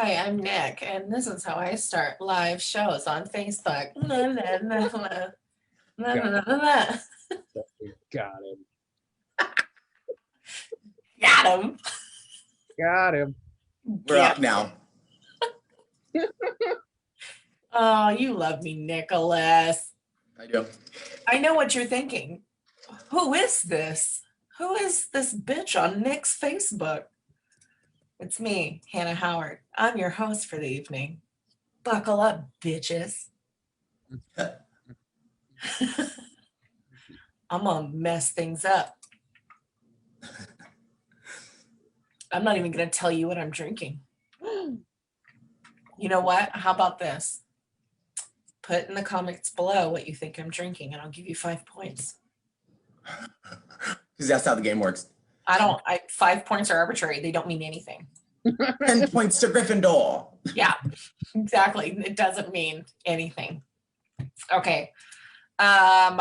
Hi, I'm Nick, and this is how I start live shows on Facebook. Na, na, na, na, na, na, na, na. Got him. Got him. Got him. We're up now. Oh, you love me, Nicholas. I do. I know what you're thinking. Who is this? Who is this bitch on Nick's Facebook? It's me, Hannah Howard. I'm your host for the evening. Buckle up, bitches. I'm gonna mess things up. I'm not even gonna tell you what I'm drinking. You know what? How about this? Put in the comments below what you think I'm drinking, and I'll give you 5 points. Because that's how the game works. 5 points are arbitrary. They don't mean anything. 10 points to Gryffindor. Yeah, exactly. It doesn't mean anything. Okay. I'm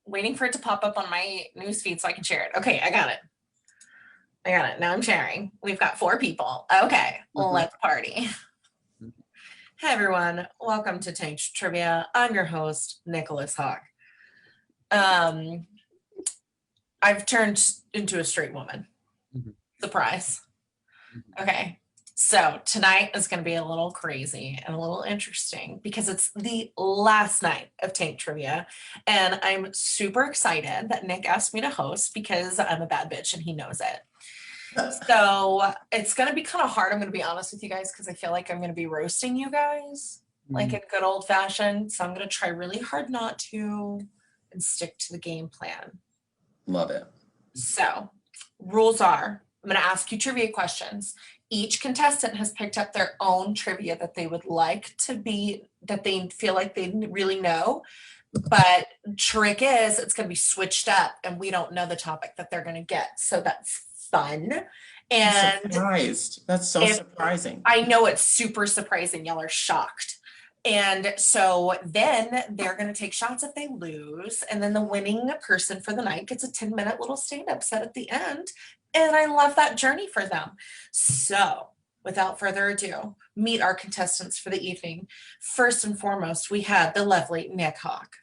waiting for it to pop up on my newsfeed so I can share it. Okay, I got it. Now I'm sharing. We've got 4 people. Okay, let's party. Hey everyone, welcome to Untitled Trivia. I'm your host, Nicholas Hawk. I've turned into a straight woman. Surprise. Okay, so tonight is going to be a little crazy and a little interesting because it's the last night of Tank Trivia, and I'm super excited that Nick asked me to host because I'm a bad bitch and he knows it. So it's going to be kind of hard, I'm going to be honest with you guys, because I feel like I'm going to be roasting you guys like a good old fashioned. So I'm going to try really hard not to and stick to the game plan. Love it. So rules are, I'm going to ask you trivia questions. Each contestant has picked up their own trivia that they would like to be, that they feel like they really know. But trick is it's going to be switched up and we don't know the topic that they're going to get. So that's fun. And I'm surprised. That's so surprising. I know it's super surprising. Y'all are shocked. And so then they're going to take shots if they lose. And then the winning person for the night gets a 10-minute little stand-up set at the end. And I love that journey for them. So without further ado, meet our contestants for the evening. First and foremost, we have the lovely Nick Hawk.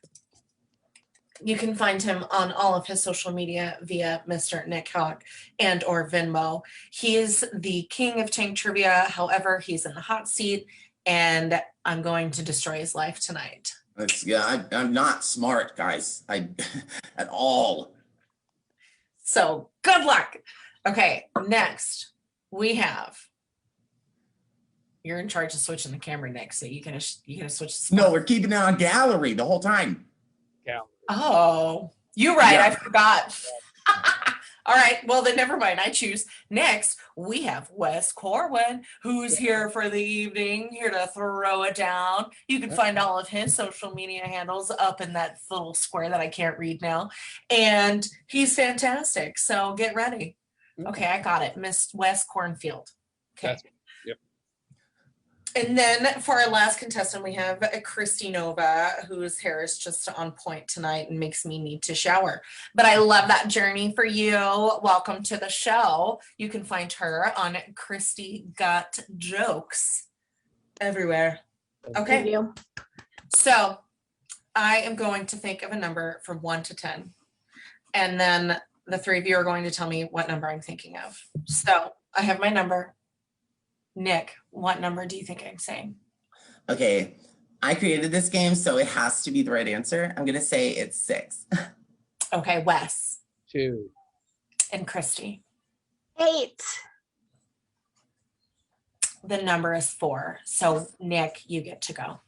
You can find him on all of his social media via Mr. Nick Hawk and or Venmo. He is the king of Tank Trivia. However, he's in the hot seat and I'm going to destroy his life tonight. I'm not smart, guys. At all. So good luck. Okay, next we have. You're in charge of switching the camera, Nick. So you gonna switch the spot. No, we're keeping it on gallery the whole time. Gallery. Oh, you're right. Yeah. I forgot. All right. Well, then never mind. I choose. Next, we have Wes Corwin, who's here for the evening, here to throw it down. You can find all of his social media handles up in that little square that I can't read now. And he's fantastic. So get ready. Okay, I got it. Miss Wes Cornfield. Okay. Yep. And then for our last contestant, we have Christy Nova, whose hair is just on point tonight and makes me need to shower. But I love that journey for you. Welcome to the show. You can find her on Christy Got Jokes everywhere. Okay. So I am going to think of a number from 1 to 10. And then the 3 of you are going to tell me what number I'm thinking of. So I have my number. Nick, what number do you think I'm saying? Okay, I created this game, so it has to be the right answer. I'm gonna say it's 6. Okay, Wes. 2. And Christy. 8. The number is 4. So Nick, you get to go.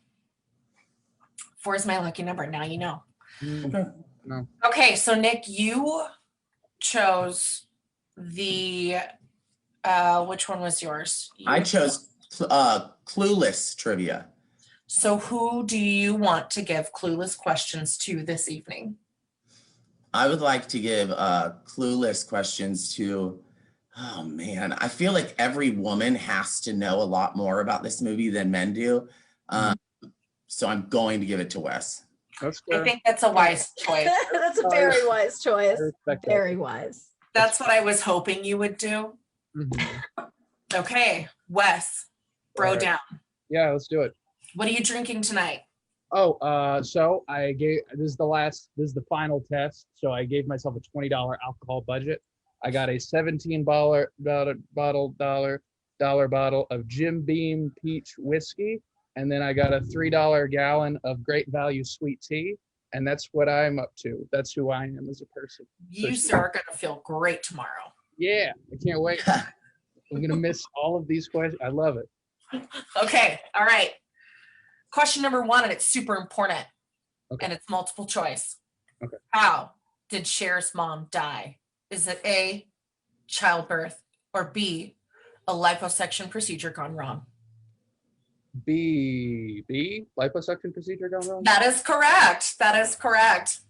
4 is my lucky number. Now you know. Okay. No. Okay, so Nick, you chose the which one was yours? I chose Clueless Trivia. So who do you want to give clueless questions to this evening? I would like to give Clueless questions to, oh man, I feel like every woman has to know a lot more about this movie than men do. So I'm going to give it to Wes. That's I fair. think that's a wise choice. That's a very wise choice. I respect that. Very wise. That's what I was hoping you would do. Mhm. Okay, Wes, bro All right. down. Yeah, let's do it. What are you drinking tonight? Oh, so this is the final test. So I gave myself a $20 alcohol budget. I got a $17 bottle of Jim Beam peach whiskey, and then I got a $3 gallon of Great Value sweet tea, and that's what I'm up to. That's who I am as a person. You, sir, are going to feel great tomorrow. Yeah, I can't wait. I'm gonna miss all of these questions. I love it. Okay, all right. Question number 1, and it's super important. Okay. And it's multiple choice. Okay. How did Cher's mom die? Is it A, childbirth, or B, a liposuction procedure gone wrong? B, liposuction procedure gone wrong? That is correct. That is correct.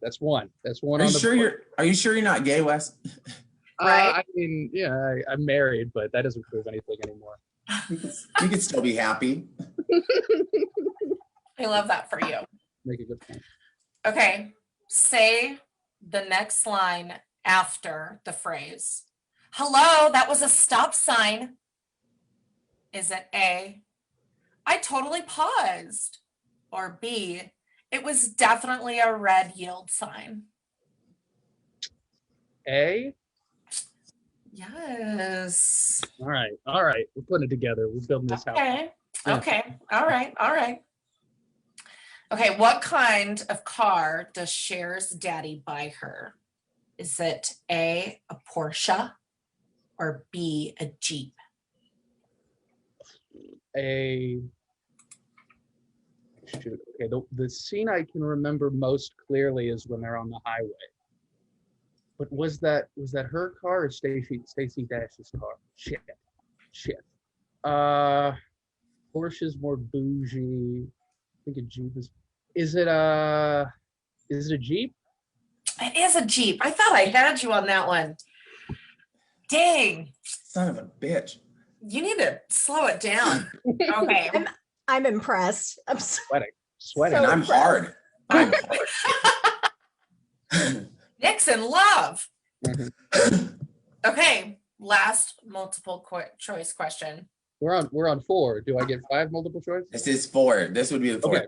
That's one. That's one Are on you the sure board. are you sure you're not gay, Wes? Right? I mean, yeah, I'm married, but that doesn't prove anything anymore. You could still be happy. I love that for you. Make a good point. Okay, say the next line after the phrase, hello, that was a stop sign. Is it A, I totally paused? Or B, it was definitely a red yield sign? A? Yes. All right. We're putting it together. We're building this house. Okay. Yeah. Okay. All right. Okay, what kind of car does Cher's daddy buy her? Is it A, a Porsche, or B, a Jeep? Shoot. Okay, the scene I can remember most clearly is when they're on the highway. But was that her car or Stacy Dash's car? Shit. Porsche's more bougie. I think a Jeep is. Is it a Jeep? It is a Jeep. I thought I had you on that one. Dang. Son of a bitch. You need to slow it down. Okay. I'm impressed. I'm so Sweating. And I'm hard. I'm hard. Nick's in love. Mhm. Okay. Last multiple choice question. We're on 4. Do I get 5 multiple choice? This is 4. This would be the 4th. Okay.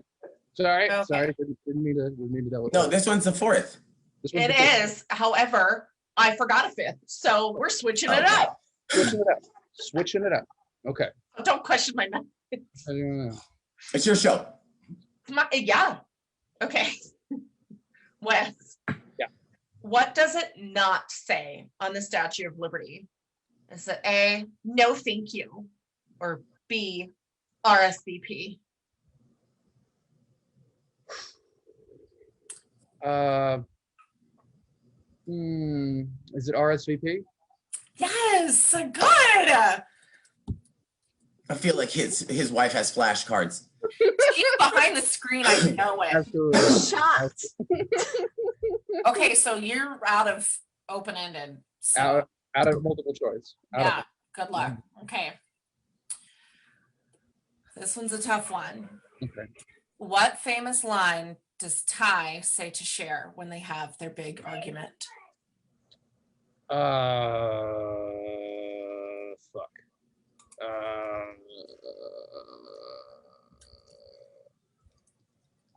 Sorry. Okay. Sorry. Didn't mean to double. No, this one's the 4th. This one's It the fifth. is. However, I forgot a 5th. So we're switching it Okay. up. Switching it up. Okay. Don't question my math. I don't know. It's your show. Yeah. Okay. Wes. Yeah. What does it not say on the Statue of Liberty? Is it A, no thank you, or B, RSVP? Is it RSVP? Yes, good. I feel like his wife has flashcards. He's behind the screen, I know it. Absolutely. shocked. Okay, so you're out of open-ended. So Out of multiple choice. yeah, good luck. Okay. This one's a tough one. Okay. What famous line does Ty say to Cher when they have their big argument? Fuck.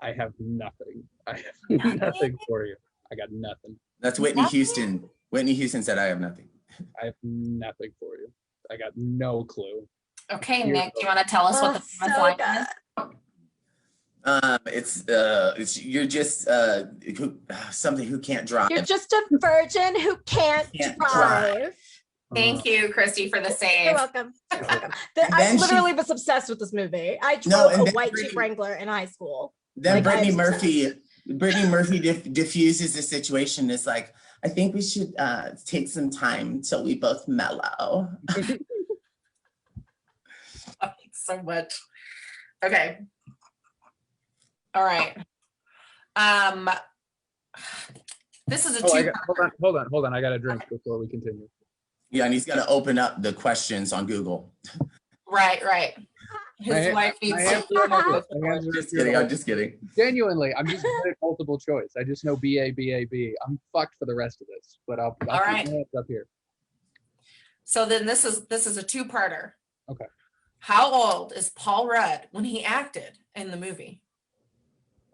I have nothing. I have nothing for you. I got nothing. That's Whitney Nothing? Houston. Whitney Houston said, I have nothing. I have nothing for you. I got no clue. Okay, Nick, do you want to tell us what the famous so line good. is? It's you're just something who can't drive. You're just a virgin who can't Can't drive. Thank you, Christy, for the You're save. welcome. You're welcome. And I then she- literally was obsessed with this movie. I No, drove and a then white Brittany- Jeep Wrangler in high school. Then Like, Brittany I'm Murphy diffuses the situation. It's like, I think we should take some time till we both mellow. So much. Okay. All right. This is a two. Hold on. I got a drink before we continue. Yeah, and he's got to open up the questions on Google. Right. His wife needs I to am doing my best. I am Just kidding. I'm just kidding. Genuinely, I'm just good at multiple choice. I just know B. I'm fucked for the rest of this, but I'll All right. keep my hands up here. So then this is a two-parter. Okay. How old is Paul Rudd when he acted in the movie?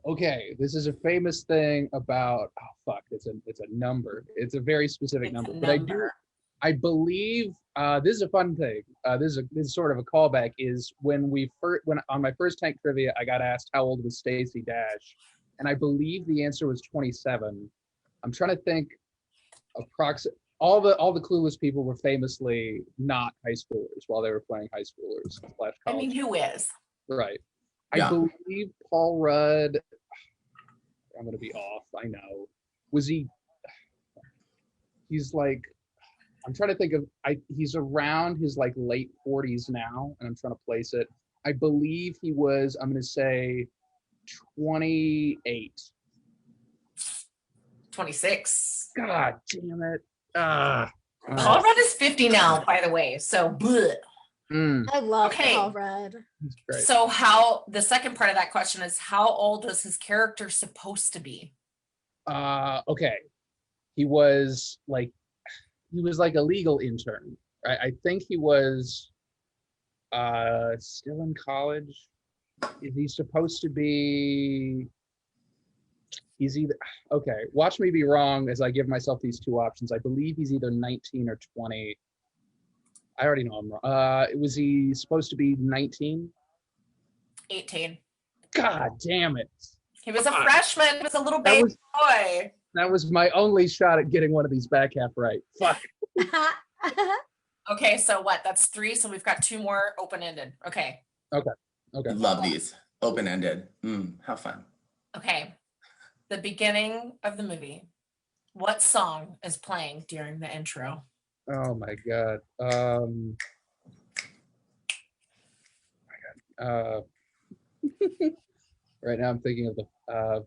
Okay, this is a famous thing about, oh fuck, it's a number. It's a very specific It's a number. But number. I believe this is a fun thing. This is sort of a callback. Is when on my first tank trivia, I got asked how old was Stacy Dash, and I believe the answer was 27. I'm trying to think. All the clueless people were famously not high schoolers while they were playing high schoolers / college. I mean, who is? Right. Yeah. I believe Paul Rudd. I'm gonna be off. I know. Was he? He's like. I'm trying to think of. He's around his like late 40s now, and I'm trying to place it. I believe he was. I'm gonna say 28. 26. God damn it. Paul Rudd is 50 now, by the way. So, bleh. I love Okay. Paul Rudd. That's great. So the second part of that question is, how old was his character supposed to be? Okay. He was like a legal intern. I think he was still in college. Is he supposed to be? He's either, okay, watch me be wrong as I give myself these two options. I believe he's either 19 or 20. I already know I'm wrong. Was he supposed to be 19? 18. God damn it. He was a Fuck. freshman. He was a little That baby was- boy. That was my only shot at getting one of these back half right. Fuck. Okay, so what? That's 3. So we've got 2 more open-ended. Okay. Okay. Love these. Open-ended. How fun. Okay. The beginning of the movie. What song is playing during the intro? Oh my God. Right now I'm thinking of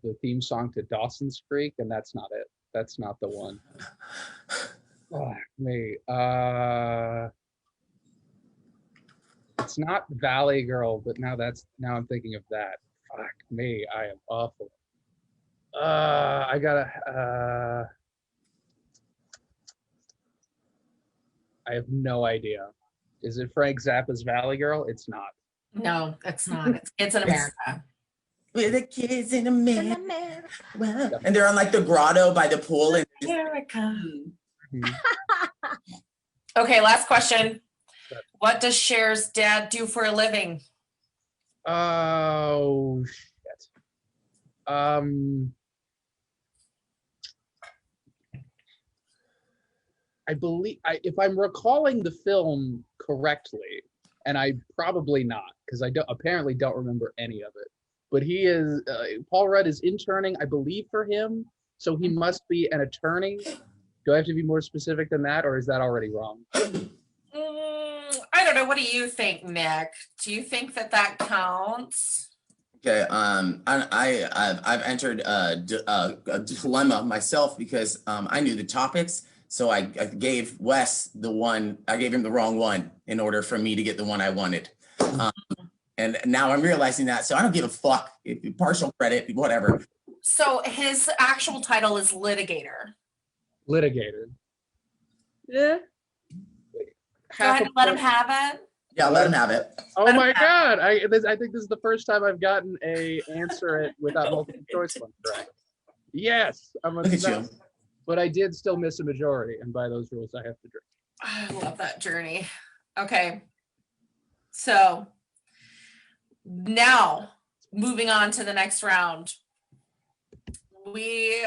the theme song to Dawson's Creek, and that's not it. That's not the one. Fuck me. It's not Valley Girl, but now I'm thinking of that. Fuck me. I am awful. I have no idea. Is it Frank Zappa's Valley Girl? It's not. No, it's not. It's in America. We're the kids in In America. America. Well, and they're on like the grotto by the pool. And America. Mhm. Okay, last question. What does Cher's dad do for a living? Oh shit. I believe if I'm recalling the film correctly, and I probably not, because I apparently don't remember any of it. But he is Paul Rudd is interning, I believe, for him, so he must be an attorney. Do I have to be more specific than that, or is that already wrong? I don't know. What do you think, Nick? Do you think that counts? okay, I've entered a dilemma myself because I knew the topics, so I gave Wes I gave him the wrong one in order for me to get the one I wanted. And now I'm realizing that, so I don't give a fuck. If partial credit, whatever. So his actual title is litigator. Litigator. Yeah. Go ahead and let him have it. Yeah, let him have it. Oh Let him my have God! I think this is the first time I've gotten a answer it without multiple choice one correct. Yes, I'm Look at you. but I did still miss a majority, and by those rules, I have to drink. I love that journey. Okay. So now moving on to the next round. We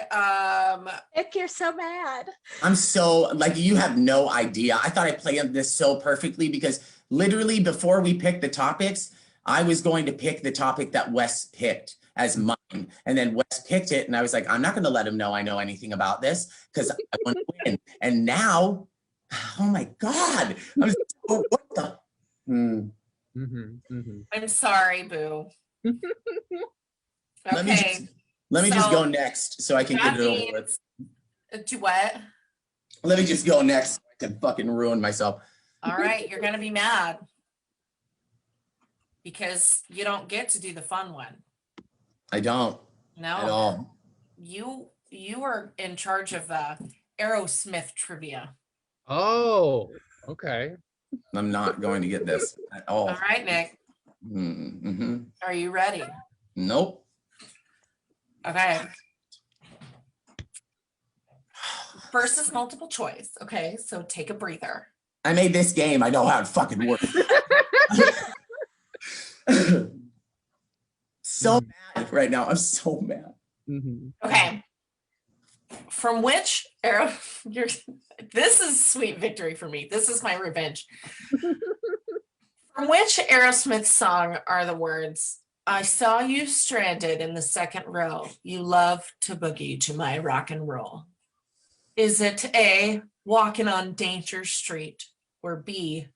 Nick, you're so mad. I'm so, like, you have no idea. I thought I played this so perfectly because literally before we picked the topics, I was going to pick the topic that Wes picked as mine. And then Wes picked it and I was like, I'm not going to let him know I know anything about this because I want to win. And now, oh my God. I'm so, what the? I'm sorry, Boo. Okay. Let me just So, go next so I can that get it over with. means- Do what? Let me just go next so I can fucking ruin myself. All right, you're gonna be mad because you don't get to do the fun one. I don't at No, all. you are in charge of Aerosmith trivia. Oh, Okay. I'm not going to get this at all. All right, Nick. Mm-hmm. Are you ready? Nope. Okay. First is multiple choice. Okay, so take a breather. I made this game. I know how it fucking works. So mad right now. I'm so mad. Okay. From which era? This is sweet victory for me. This is my revenge. From which Aerosmith song are the words, I saw you stranded in the second row. You love to boogie to my rock and roll. Is it A, Walking on Danger Street, or B,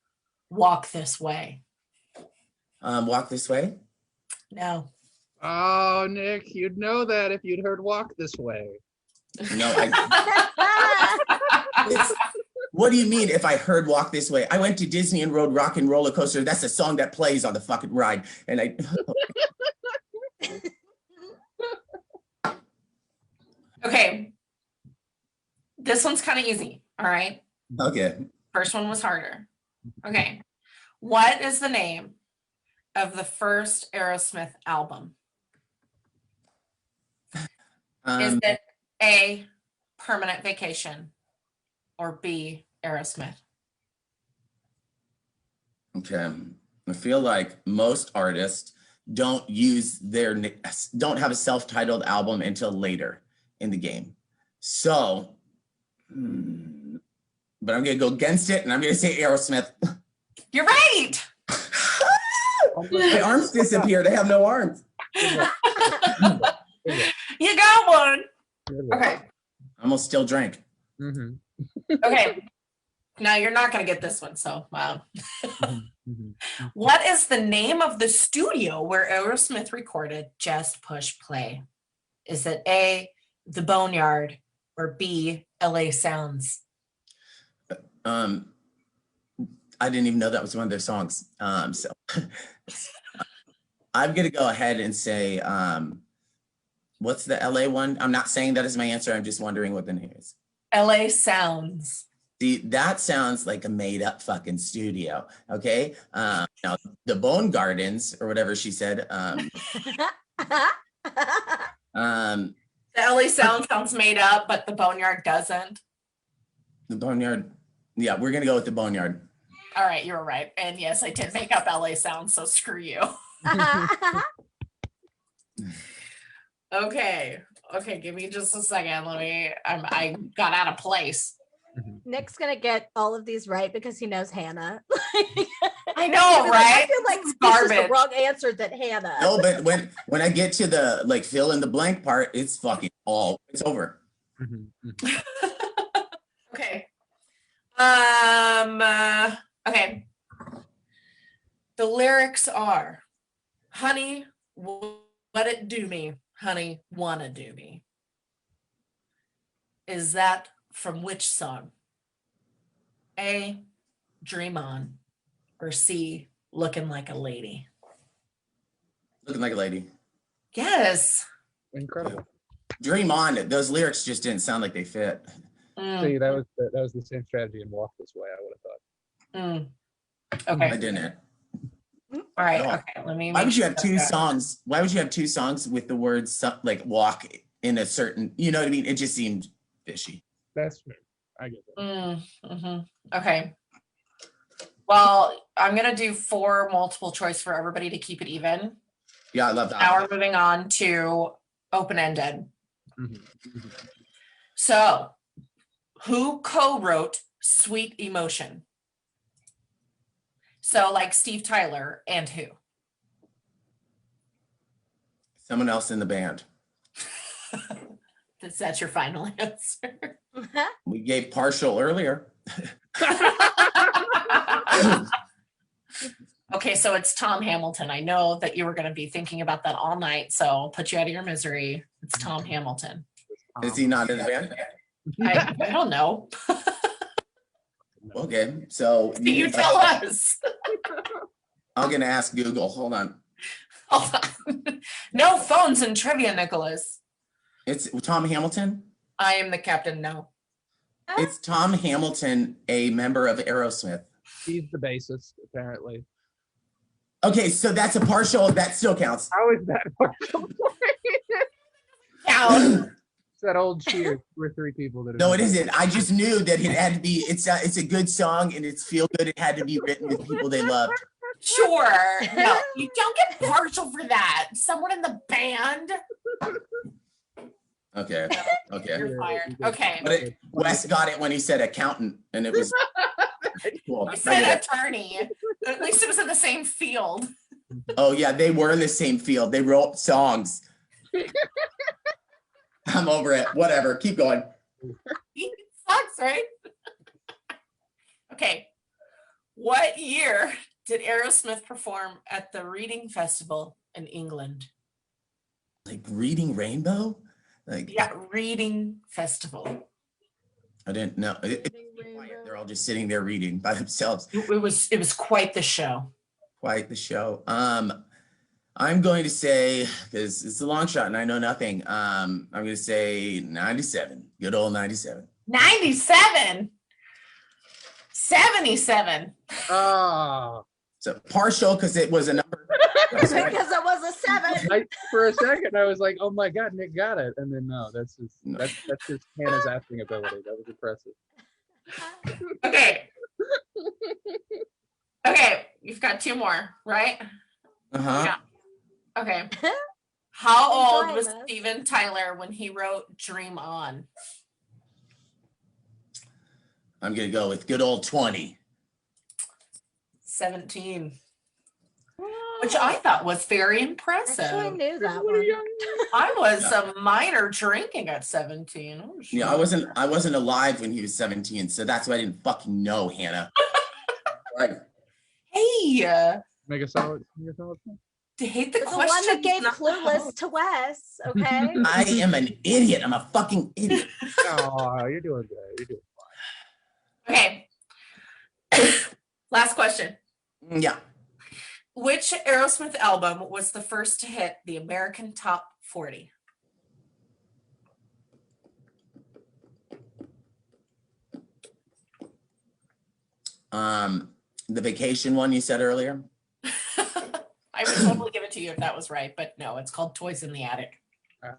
Walk This Way? Walk This Way? No. Oh, Nick, you'd know that if you'd heard Walk This Way. No, what do you mean if I heard Walk This Way? I went to Disney and rode Rock and Roller Coaster. That's a song that plays on the fucking ride. And I... Okay. This one's kind of easy. All right. Okay. First one was harder. Okay. What is the name of the first Aerosmith album? Is it A, Permanent Vacation, or B, Aerosmith? Okay. I feel like most artists don't have a self-titled album until later in the game. So, but I'm going to go against it and I'm going to say Aerosmith. You're right. My arms disappeared. I have no arms. You got one. Okay. I almost still drank. Okay. Now you're not going to get this one. So, wow. What is the name of the studio where Aerosmith recorded Just Push Play? Is it A, The Boneyard, or B, LA Sounds? I didn't even know that was one of their songs. So I'm going to go ahead and say, what's the LA one? I'm not saying that is my answer. I'm just wondering what the name is. LA Sounds. See, that sounds like a made up fucking studio. Okay. Now the Bone Gardens or whatever she said. The LA sounds made up, but the Boneyard doesn't. The Boneyard. Yeah, we're going to go with the Boneyard. All right, you're right. And yes, I did make up LA sounds, so screw you. Okay, give me just a second. I got out of place. Nick's gonna get all of these right because he knows Hannah. I know, right? I feel like this garbage. is the wrong answer than Hannah. No, but when I get to the like fill in the blank part, it's fucking it's over. Okay. Okay. The lyrics are, honey, let it do me. Honey, wanna do me. Is that from which song? A, Dream On, or C, Looking Like a Lady? Looking Like a Lady. Yes. Incredible. Dream On. Those lyrics just didn't sound like they fit. See, that was the same strategy in Walk This Way, I would have thought. Okay. I didn't. All right. Okay. Let me. Why would you have two songs? Why would you have two songs with the words like walk in a certain, you know what I mean? It just seemed fishy. That's fair. I get that. Okay. Well, I'm going to do 4 multiple choice for everybody to keep it even. Yeah, I love that. Now we're moving on to open-ended. So, who co-wrote Sweet Emotion? So, like Steve Tyler and who? Someone else in the band. Is that your final answer? We gave partial earlier. Okay, so it's Tom Hamilton. I know that you were going to be thinking about that all night, so I'll put you out of your misery. It's Tom Hamilton. Is he not in the band? I don't know. Okay, so You tell us. I'm gonna ask Google. Hold on. Hold on. No phones and trivia, Nicholas. It's Tom Hamilton. I am the captain. No. It's Tom Hamilton, a member of Aerosmith. He's the bassist, apparently. Okay, so that's a partial. That still counts. How is that partial? Count. It's that old Cheers. We're three people that. No, it isn't. I just knew that it had to be. It's a good song and it's feel good. It had to be written with people they loved. Sure. No, you don't get partial for that. Someone in the band. Okay. Okay. You're fired. Okay. But Wes got it when he said accountant, and it was cool. You said attorney. At least it was in the same field. Oh yeah, they were in the same field. They wrote songs. I'm over it. Whatever. Keep going. It sucks, right? Okay. What year did Aerosmith perform at the Reading Festival in England? Like Reading Rainbow? Like Yeah, Reading Festival. I didn't know. They're all just sitting there reading by themselves. It was quite the show. Quite the show. I'm going to say, because it's a long shot and I know nothing. I'm going to say 97. Good old 97. 97. 77. Oh. So partial because it was a number. Because it was a 7. For a second, I was like, "Oh my God, Nick got it!" And then no, that's just Hannah's acting ability. That was impressive. Okay. Okay, you've got 2 more, right? Uh-huh. Yeah. Okay. How old Enjoy was this. Steven Tyler when he wrote Dream On? I'm going to go with good old 20. 17. Which I thought was very Actually, I impressive. knew that What a one. young- I was a minor drinking at 17. Oh, Yeah, I wasn't alive when he was 17, so that's why I didn't fucking know, Hannah. Right. Hey, Make a solid. to hate the The question. one that gave Clueless to Wes, okay? I am an idiot. I'm a fucking idiot. Oh, you're doing good. You're doing Okay. Last question. Yeah. Which Aerosmith album was the first to hit the American Top 40? The vacation one you said earlier. I would totally give it to you if that was right, but no, it's called Toys in the Attic.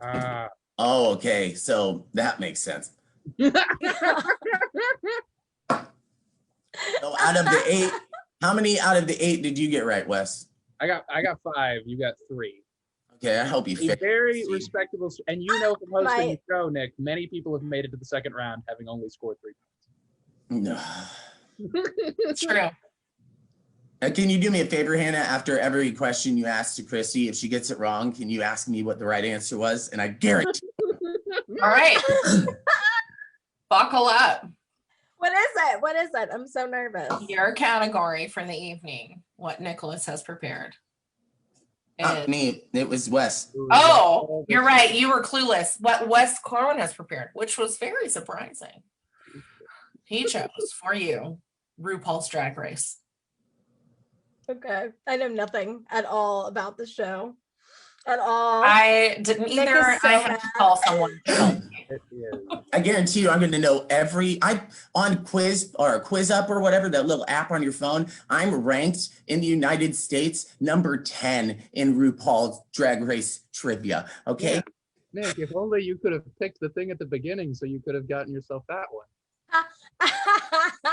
fine. Oh, okay. So that makes sense. So out of the 8, how many out of the 8 did you get right, Wes? I got 5. You got 3. Okay, I hope you A fit. very respectable, and you know from hosting Right. the show, Nick, many people have made it to the second round having only scored 3 No. It's true. Can you do me a favor, Hannah? After every question you ask to Christy, if she gets it wrong, can you ask me what the right answer was? And I guarantee. All right. Buckle up. What is it? What is it? I'm so nervous. Your category for the evening, what Nicholas has prepared. Not is- me. It was Wes. Oh, you're right. You were clueless. What Wes Corwin has prepared, which was very surprising. He chose for you RuPaul's Drag Race. Okay. I know nothing at all about the show. At all. I didn't Nick either. is so I had to mad. call someone to help me. It is. I guarantee you, I'm going to know on Quiz or Quiz Up or whatever, that little app on your phone. I'm ranked in the United States number 10 in RuPaul's Drag Race trivia. Okay. Yeah. Nick, if only you could have picked the thing at the beginning so you could have gotten yourself that one.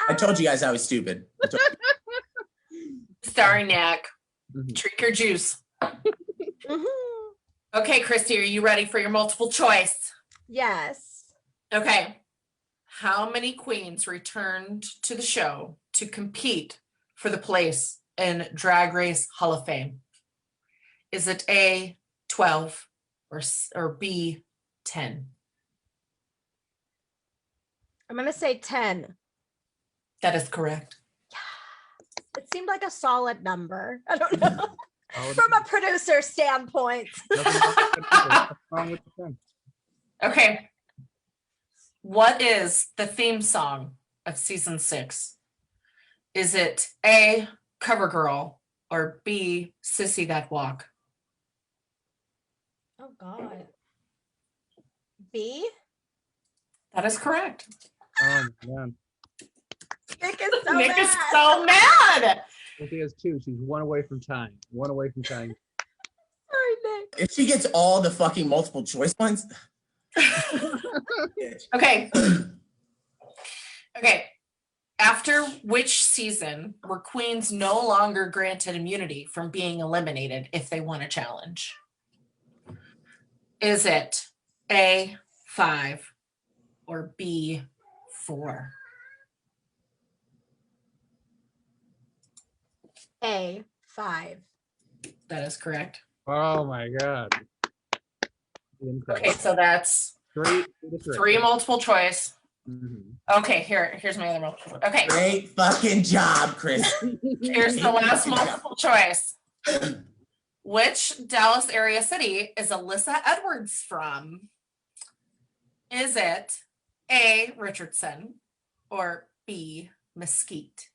I told you guys I was stupid. I told you. Sorry, Nick. Mhm. Drink your juice. Mhm. Okay, Christy, are you ready for your multiple choice? Yes. Okay. How many queens returned to the show to compete for the place in Drag Race Hall of Fame? Is it A, 12 or B, 10? I'm going to say 10. That is correct. It seemed like a solid number. I don't know. Oh, From a producer standpoint. nothing wrong with the pen. Okay. What is the theme song of season 6? Is it A, Cover Girl, or B, Sissy That Walk? Oh, God. B? That is correct. Oh man. Nick is so Nick mad. is so mad. She has 2. She's 1 away from tying. 1 away from tying. Sorry, Nick. If she gets all the fucking multiple choice ones. Okay. Okay. After which season were queens no longer granted immunity from being eliminated if they won a challenge? Is it A, 5 or B, 4? A, 5. That is correct. Oh my god. Incredible. Okay, so that's 3 multiple choice. Mhm. Okay, here's my other multiple choice. Okay, Great fucking job, Chris. here's the last multiple choice. Which Dallas area city is Alyssa Edwards from? Is it A, Richardson, or B, Mesquite?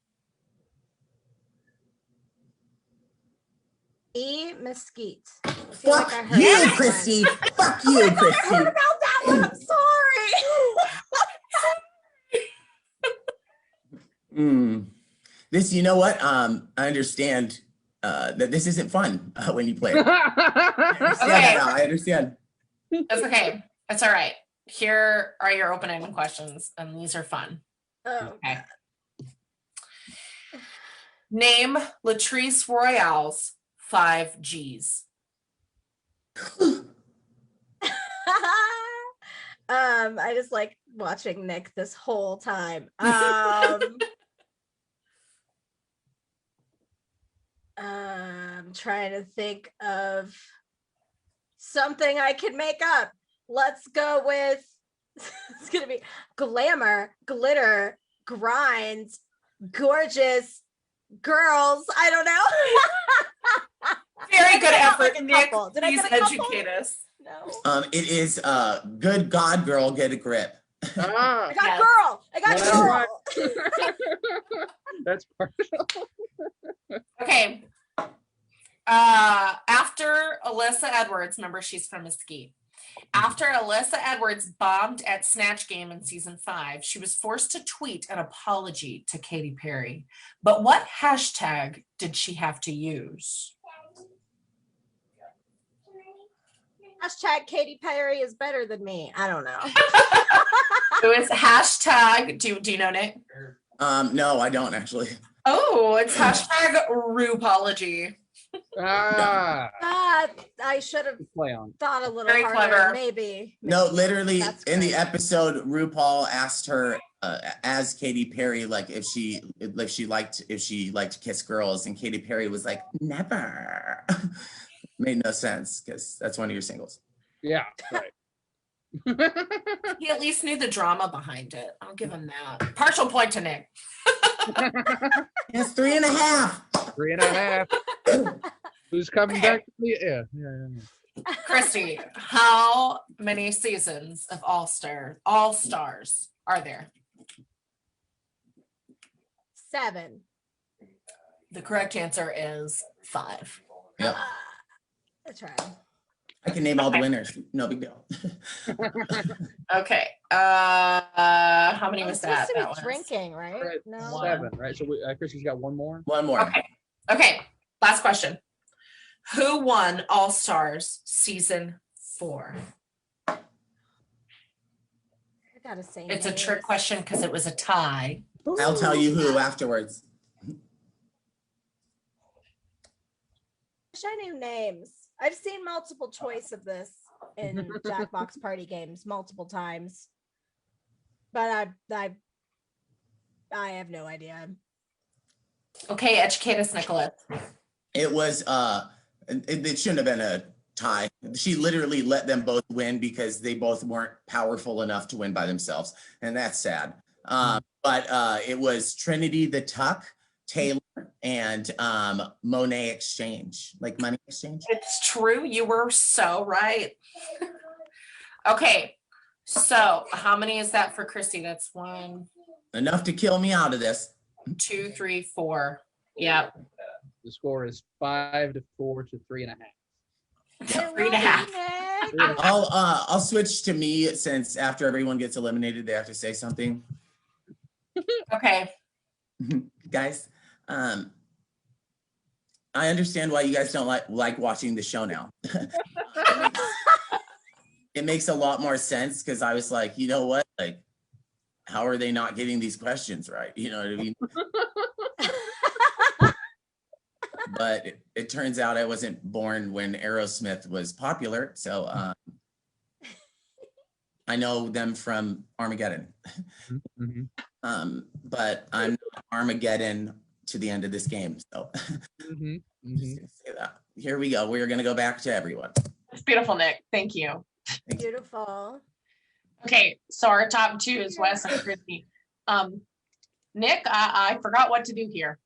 E, Mesquite. I feel like Fuck I heard you, that one. Christy. Fuck you, I heard Christy. about that one. I'm sorry. This, you know what? I understand that this isn't fun when you play it. Okay. I understand. That's okay. It's all right. Here are your open-ended questions, and these are fun. Oh. Okay. Name Latrice Royale's 5 Gs. I just like watching Nick this whole time. I'm trying to think of something I can make up. Let's go with it's gonna be glamour, glitter, grind, gorgeous, girls. I don't know. Very Did good I get effort, like a Nick. couple? Did I Please get a couple? educate us. No. It is good God, girl, get a grip. Ah, I got Yes. girl. I got Well, girl. that's partial. Okay. After Alyssa Edwards, remember she's from Mesquite. After Alyssa Edwards bombed at Snatch Game in season 5, she was forced to tweet an apology to Katy Perry. But what hashtag did she have to use? Hashtag Katy Perry is better than me. I don't know. It was hashtag, do you know, Nick? No, I don't actually. Oh, it's hashtag RuPology. Ah, I should have play on. thought a little Very harder. clever. Maybe. No, literally That's in the great. episode, RuPaul asked her as Katy Perry, like if she liked to kiss girls, and Katy Perry was like, never. Made no sense because that's one of your singles. Yeah, right. He at least knew the drama behind it. I'll give him that. Partial point to Nick. It's 3.5. 3.5. Who's coming Okay. back to me? Yeah. Christy, how many seasons of All Stars are there? 7. The correct answer is 5. Yep. That's right. I can name all the winners. No big deal. Okay. How many I'm was supposed that? to That be was drinking, right? Right. No. 7, right? So Christy's got one more. One more. Okay. Okay. Last question. Who won All Stars season 4? I gotta say. It's a names. trick question because it was a tie. I'll tell you who afterwards. Wish I knew names. I've seen multiple choice of this in Jackbox party games multiple times, but I have no idea. Okay, educate us, Nicholas. It was it shouldn't have been a tie. She literally let them both win because they both weren't powerful enough to win by themselves, and that's sad. But it was Trinity the Tuck, Taylor, and Monet Exchange, like money exchange. It's true. You were so right. Okay. So how many is that for Christy? That's 1, Enough to kill me out of this. 2, 3, 4. Yep. The score is 5-4 to 3.5. 3.5. I'll switch to me since after everyone gets eliminated, they have to say something. Okay. Guys, I understand why you guys don't like watching the show now. It makes a lot more sense because I was like, you know what? Like, how are they not getting these questions right? You know what I mean? But it turns out I wasn't born when Aerosmith was popular. So I know them from Armageddon. But I'm not Armageddon to the end of this game. So I'm just gonna say that. Here we go. We're going to go back to everyone. It's beautiful, Nick. Thank you. Beautiful. Okay, so our top two is Wes and Christy. Nick, I forgot what to do here.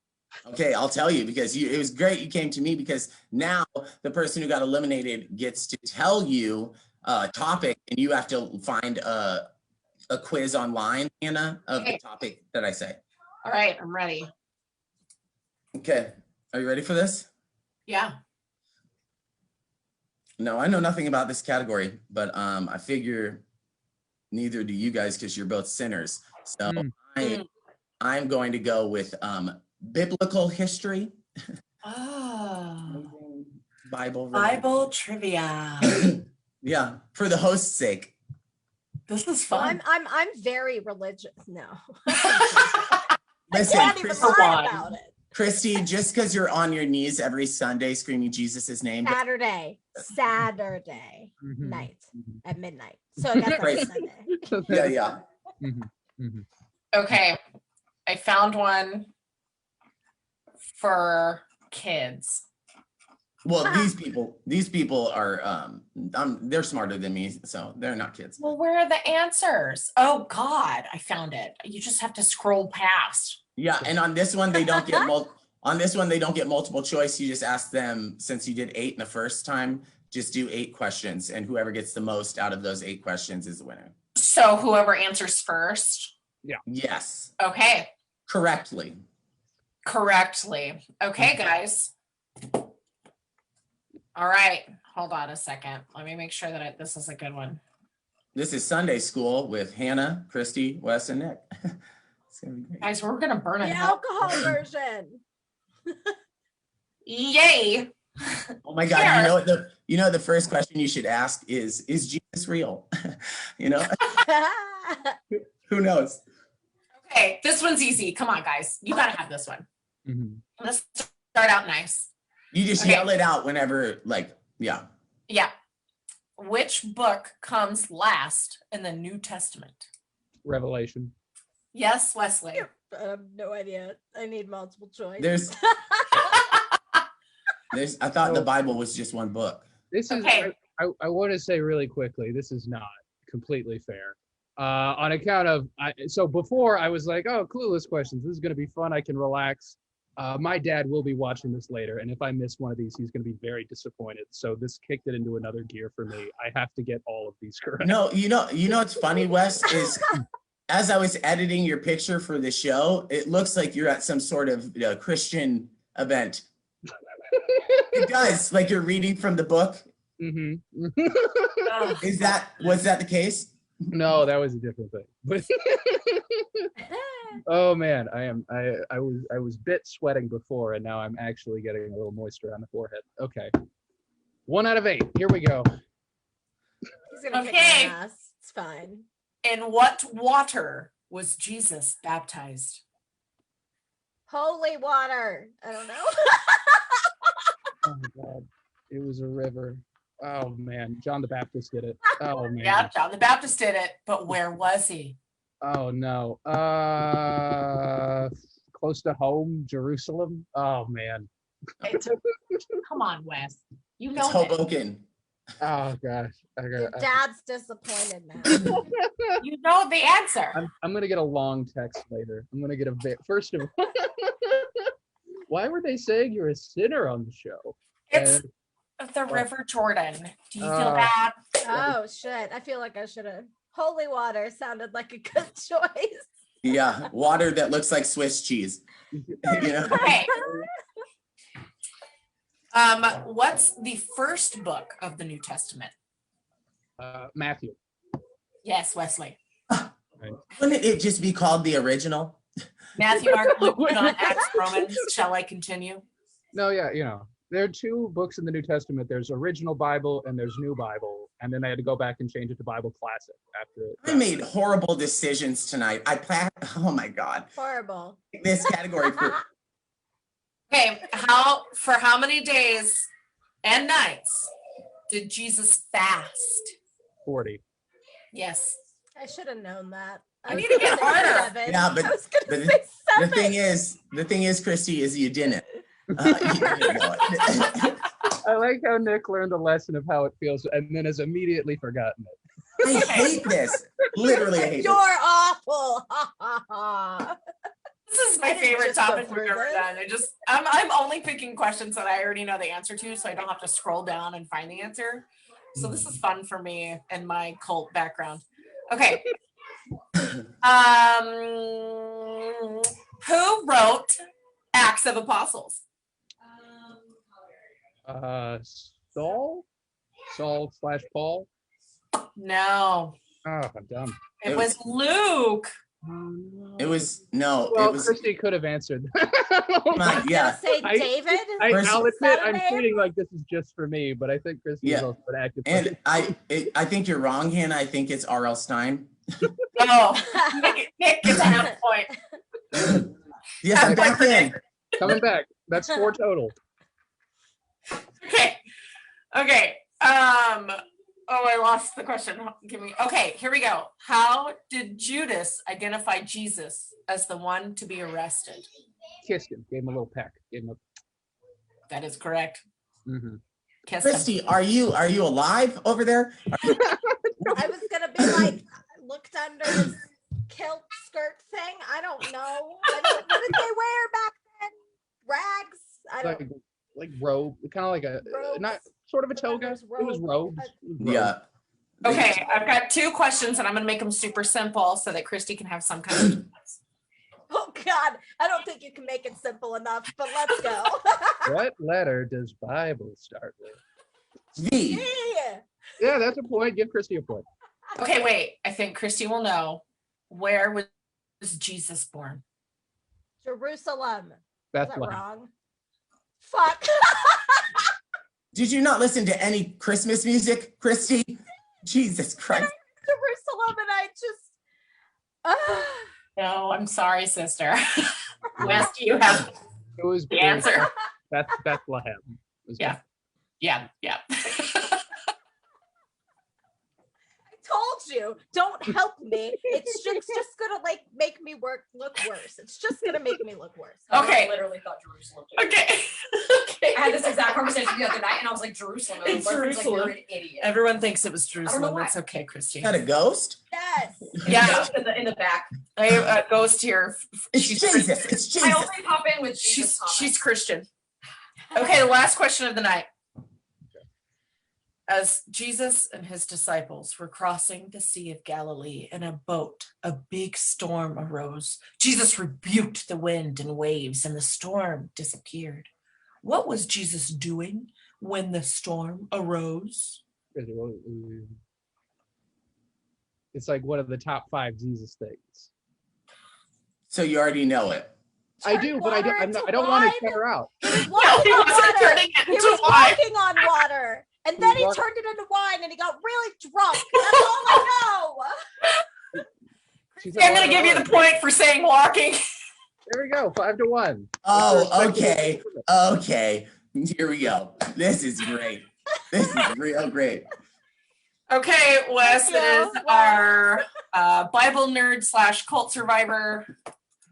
Okay, I'll tell you because it was great you came to me because now the person who got eliminated gets to tell you a topic and you have to find a quiz online, Anna, of the topic that I say. All right, I'm ready. Okay, are you ready for this? Yeah. No, I know nothing about this category, but I figure neither do you guys because you're both sinners. So I'm going to go with biblical history. Oh. Bible trivia. Yeah, for the host's sake. This is Well, fun. I'm very religious. No. Listen, I can't even lie about it. Christy, just because you're on your knees every Sunday screaming Jesus' name. Saturday night at midnight. So I guess that's Sunday. Yeah. Okay. I found one for kids. Well, these people are they're smarter than me, so they're not kids. Well, where are the answers? Oh God, I found it. You just have to scroll past. Yeah, and on this one they don't get multiple choice. You just ask them, since you did 8 in the first time, just do 8 questions, and whoever gets the most out of those 8 questions is the winner. So whoever answers first. Yeah. Yes. Okay. Correctly. Okay, guys. All right. Hold on a second. Let me make sure that this is a good one. This is Sunday School with Hannah, Christy, Wes, and Nick. It's gonna be great. Guys, we're gonna burn The it. alcohol version. Yay. Oh my God! Cher. You know the first question you should ask is Jesus real? You know, who knows? Okay, this one's easy. Come on, guys. You gotta have this one. Let's start out nice. You just yell it out whenever, like, yeah. Yeah. Which book comes last in the New Testament? Revelation. Yes, Wesley. I have no idea. I need multiple choice. I thought the Bible was just one book. This is, Okay. I want to say really quickly, this is not completely fair. On account of, so before I was like, oh, clueless questions. This is going to be fun. I can relax. My dad will be watching this later, and if I miss one of these, he's going to be very disappointed. So this kicked it into another gear for me. I have to get all of these correct. No, you know what's funny, Wes, is as I was editing your picture for the show, it looks like you're at some sort of Christian event. It does, like you're reading from the book. Was that the case? No, that was a different thing. But oh man, I was bit sweating before, and now I'm actually getting a little moisture on the forehead. Okay, 1 out of 8. Here we go. He's gonna kick Okay. my ass. It's fine. In what water was Jesus baptized? Holy water. I don't know. Oh my God, it was a river. Oh man, John the Baptist did it. Oh man. Yeah, John the Baptist did it, but where was he? Oh no. Close to home, Jerusalem. Oh man. Come on, Wes. You It's know it. Hoboken. Oh gosh. Your dad's disappointed now. You know the answer. I'm gonna get a long text later. I'm gonna get first of all. Why were they saying you're a sinner on the show? It's the River Jordan. Do you feel bad? Oh shit. I feel like I should have. Holy water sounded like a good choice. Yeah, water that looks like Swiss cheese. You know? Okay. What's the first book of the New Testament? Matthew. Yes, Wesley. Wouldn't it just be called the original? Matthew, Mark, Luke, John, Acts, Romans. Shall I continue? No, yeah, there are two books in the New Testament. There's original Bible and there's New Bible, and then they had to go back and change it to Bible Classic after it. I made horrible decisions tonight. Oh my God. Horrible. This category for Okay, for how many days and nights did Jesus fast? 40. Yes. I should have known that. I need to get harder. Yeah, but I was gonna say the 7. thing is, Christy, is you didn't. You didn't know it. I like how Nick learned the lesson of how it feels and then has immediately forgotten it. I hate this. Literally, I hate You're this. awful. This is my I didn't favorite just go topic we've through ever this. done. I'm only picking questions that I already know the answer to, so I don't have to scroll down and find the answer. So this is fun for me and my cult background. Okay. Who wrote Acts of Apostles? Saul/Paul. No, Oh, I'm dumb. it was Luke. It was no. Well, it was Christy could have answered. not, yeah. Say I- David. I'll admit I'm Saturday? treating like this is just for me, but I think Christy is Yeah. also an active And player. I think you're wrong, Hannah. I think it's R.L. Stein. Oh, Nick gets a half point. Yes, I'm back in. Coming back. That's 4 total. Okay. Oh, I lost the question. Okay, here we go. How did Judas identify Jesus as the one to be arrested? Kissed him. Gave him a little peck. Gave him a. That is correct. Mhm. Kiss him. Christy, are you alive over there? I was gonna be like, looked under his kilt skirt thing. I don't know. What did they wear back then? Rags? I don't. Like robe, kind of like a Robes. not sort of a toga. It was It was robes. Yeah. Okay, I've got 2 questions and I'm going to make them super simple so that Christy can have some kind of. Oh God, I don't think you can make it simple enough. But let's go. What letter does Bible start with? V. Yeah. Yeah, that's a point. Give Christy a point. Okay, wait. I think Christy will know. Where was Jesus born? Jerusalem. Is that Bethlehem. wrong? Fuck. Did you not listen to any Christmas music, Christy? Jesus Christ. Jerusalem, and I just. No, I'm sorry, sister. Wes, do you have It was the answer? Bethlehem. It was Yeah. Yeah. Told you, don't help me. It's just gonna like make me look worse. It's just gonna make me look worse. Okay. I literally thought Jerusalem. Too. Okay. I had this exact conversation the other night, and I was like, Jerusalem. And It's my boyfriend's like, Jerusalem. you're an idiot. Everyone thinks it was know Jerusalem. why. That's okay, Christy. Is that a ghost? Yes. Yeah. In the back. I ghost here. It's She's Jesus. It's I Jesus. only pop in with Jesus she's Christian. Okay, the last question of the night. As Jesus and his disciples were crossing the Sea of Galilee in a boat, a big storm arose. Jesus rebuked the wind and waves, and the storm disappeared. What was Jesus doing when the storm arose? It's like one of the top 5 Jesus things. So you already know it. I do, but I don't want to shut her out. He was No, walking he on wasn't water. turning it He into was wine. walking on water. And then he walk- turned it into wine and he got really drunk. That's all I know. She's I'm going to give you the point for saying walking. There we go, 5-1. Oh, okay. Okay. Here we go. This is great. This is real great. Okay, Wes, Thank it you, is Wes. our Bible nerd / cult survivor.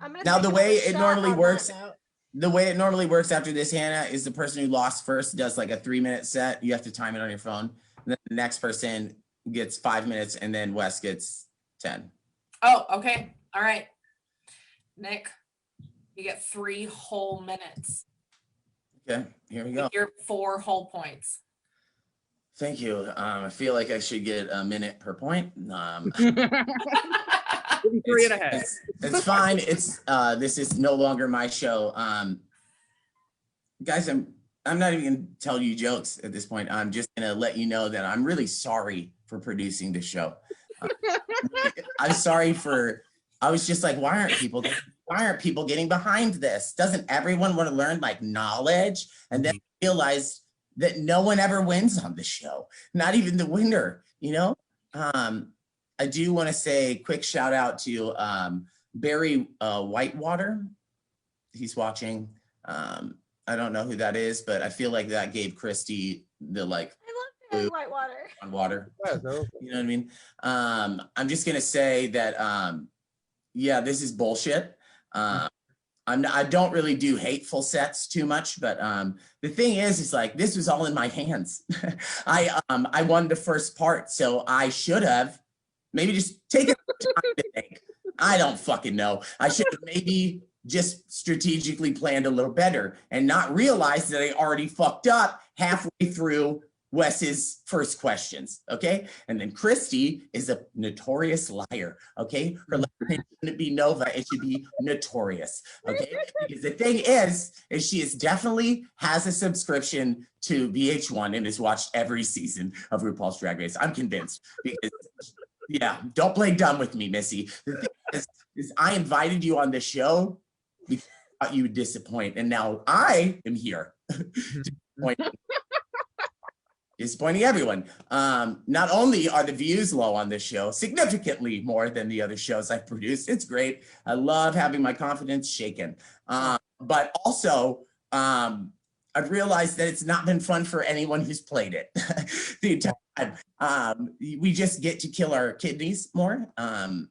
I'm gonna Now, take the another way it shot normally on that works- note. The way it normally works after this, Hannah, is the person who lost first does like a 3-minute set. You have to time it on your phone. And then the next person gets 5 minutes, and then Wes gets 10. Oh, okay. All right. Nick, you get 3 whole minutes. Okay, here we go. You're 4 whole points. Thank you. I feel like I should get a minute per point. Give him 3.5. It's fine. It's this is no longer my show. Guys, I'm not even gonna tell you jokes at this point. I'm just gonna let you know that I'm really sorry for producing the show. I'm sorry for. I was just like, why aren't people getting why aren't people getting behind this? Doesn't everyone want to learn like knowledge? And then realize that no one ever wins on the show, not even the winner, you know? I do want to say quick shout out to Barry Whitewater. He's watching. I don't know who that is, but I feel like that gave Christy the like I love Whitewater. on water. Yeah, so- You know what I mean? I'm just gonna say that yeah, this is bullshit. I don't really do hateful sets too much, but the thing is like this was all in my hands. I won the first part, so I should have maybe just taken time to think. I don't fucking know. I should have maybe just strategically planned a little better and not realized that I already fucked up halfway through Wes's first questions, okay? And then Christy is a notorious liar, okay? Her last name shouldn't be Nova, it should be Notorious, okay? Because the thing is she is definitely has a subscription to VH1 and has watched every season of RuPaul's Drag Race. I'm convinced because, yeah, don't play dumb with me, Missy. The thing is I invited you on the show because I thought you would disappoint, and now I am here to disappointing everyone. Not only are the views low on this show, significantly more than the other shows I've produced. It's great. I love having my confidence shaken. But also, I've realized that it's not been fun for anyone who's played it the entire time. We just get to kill our kidneys more,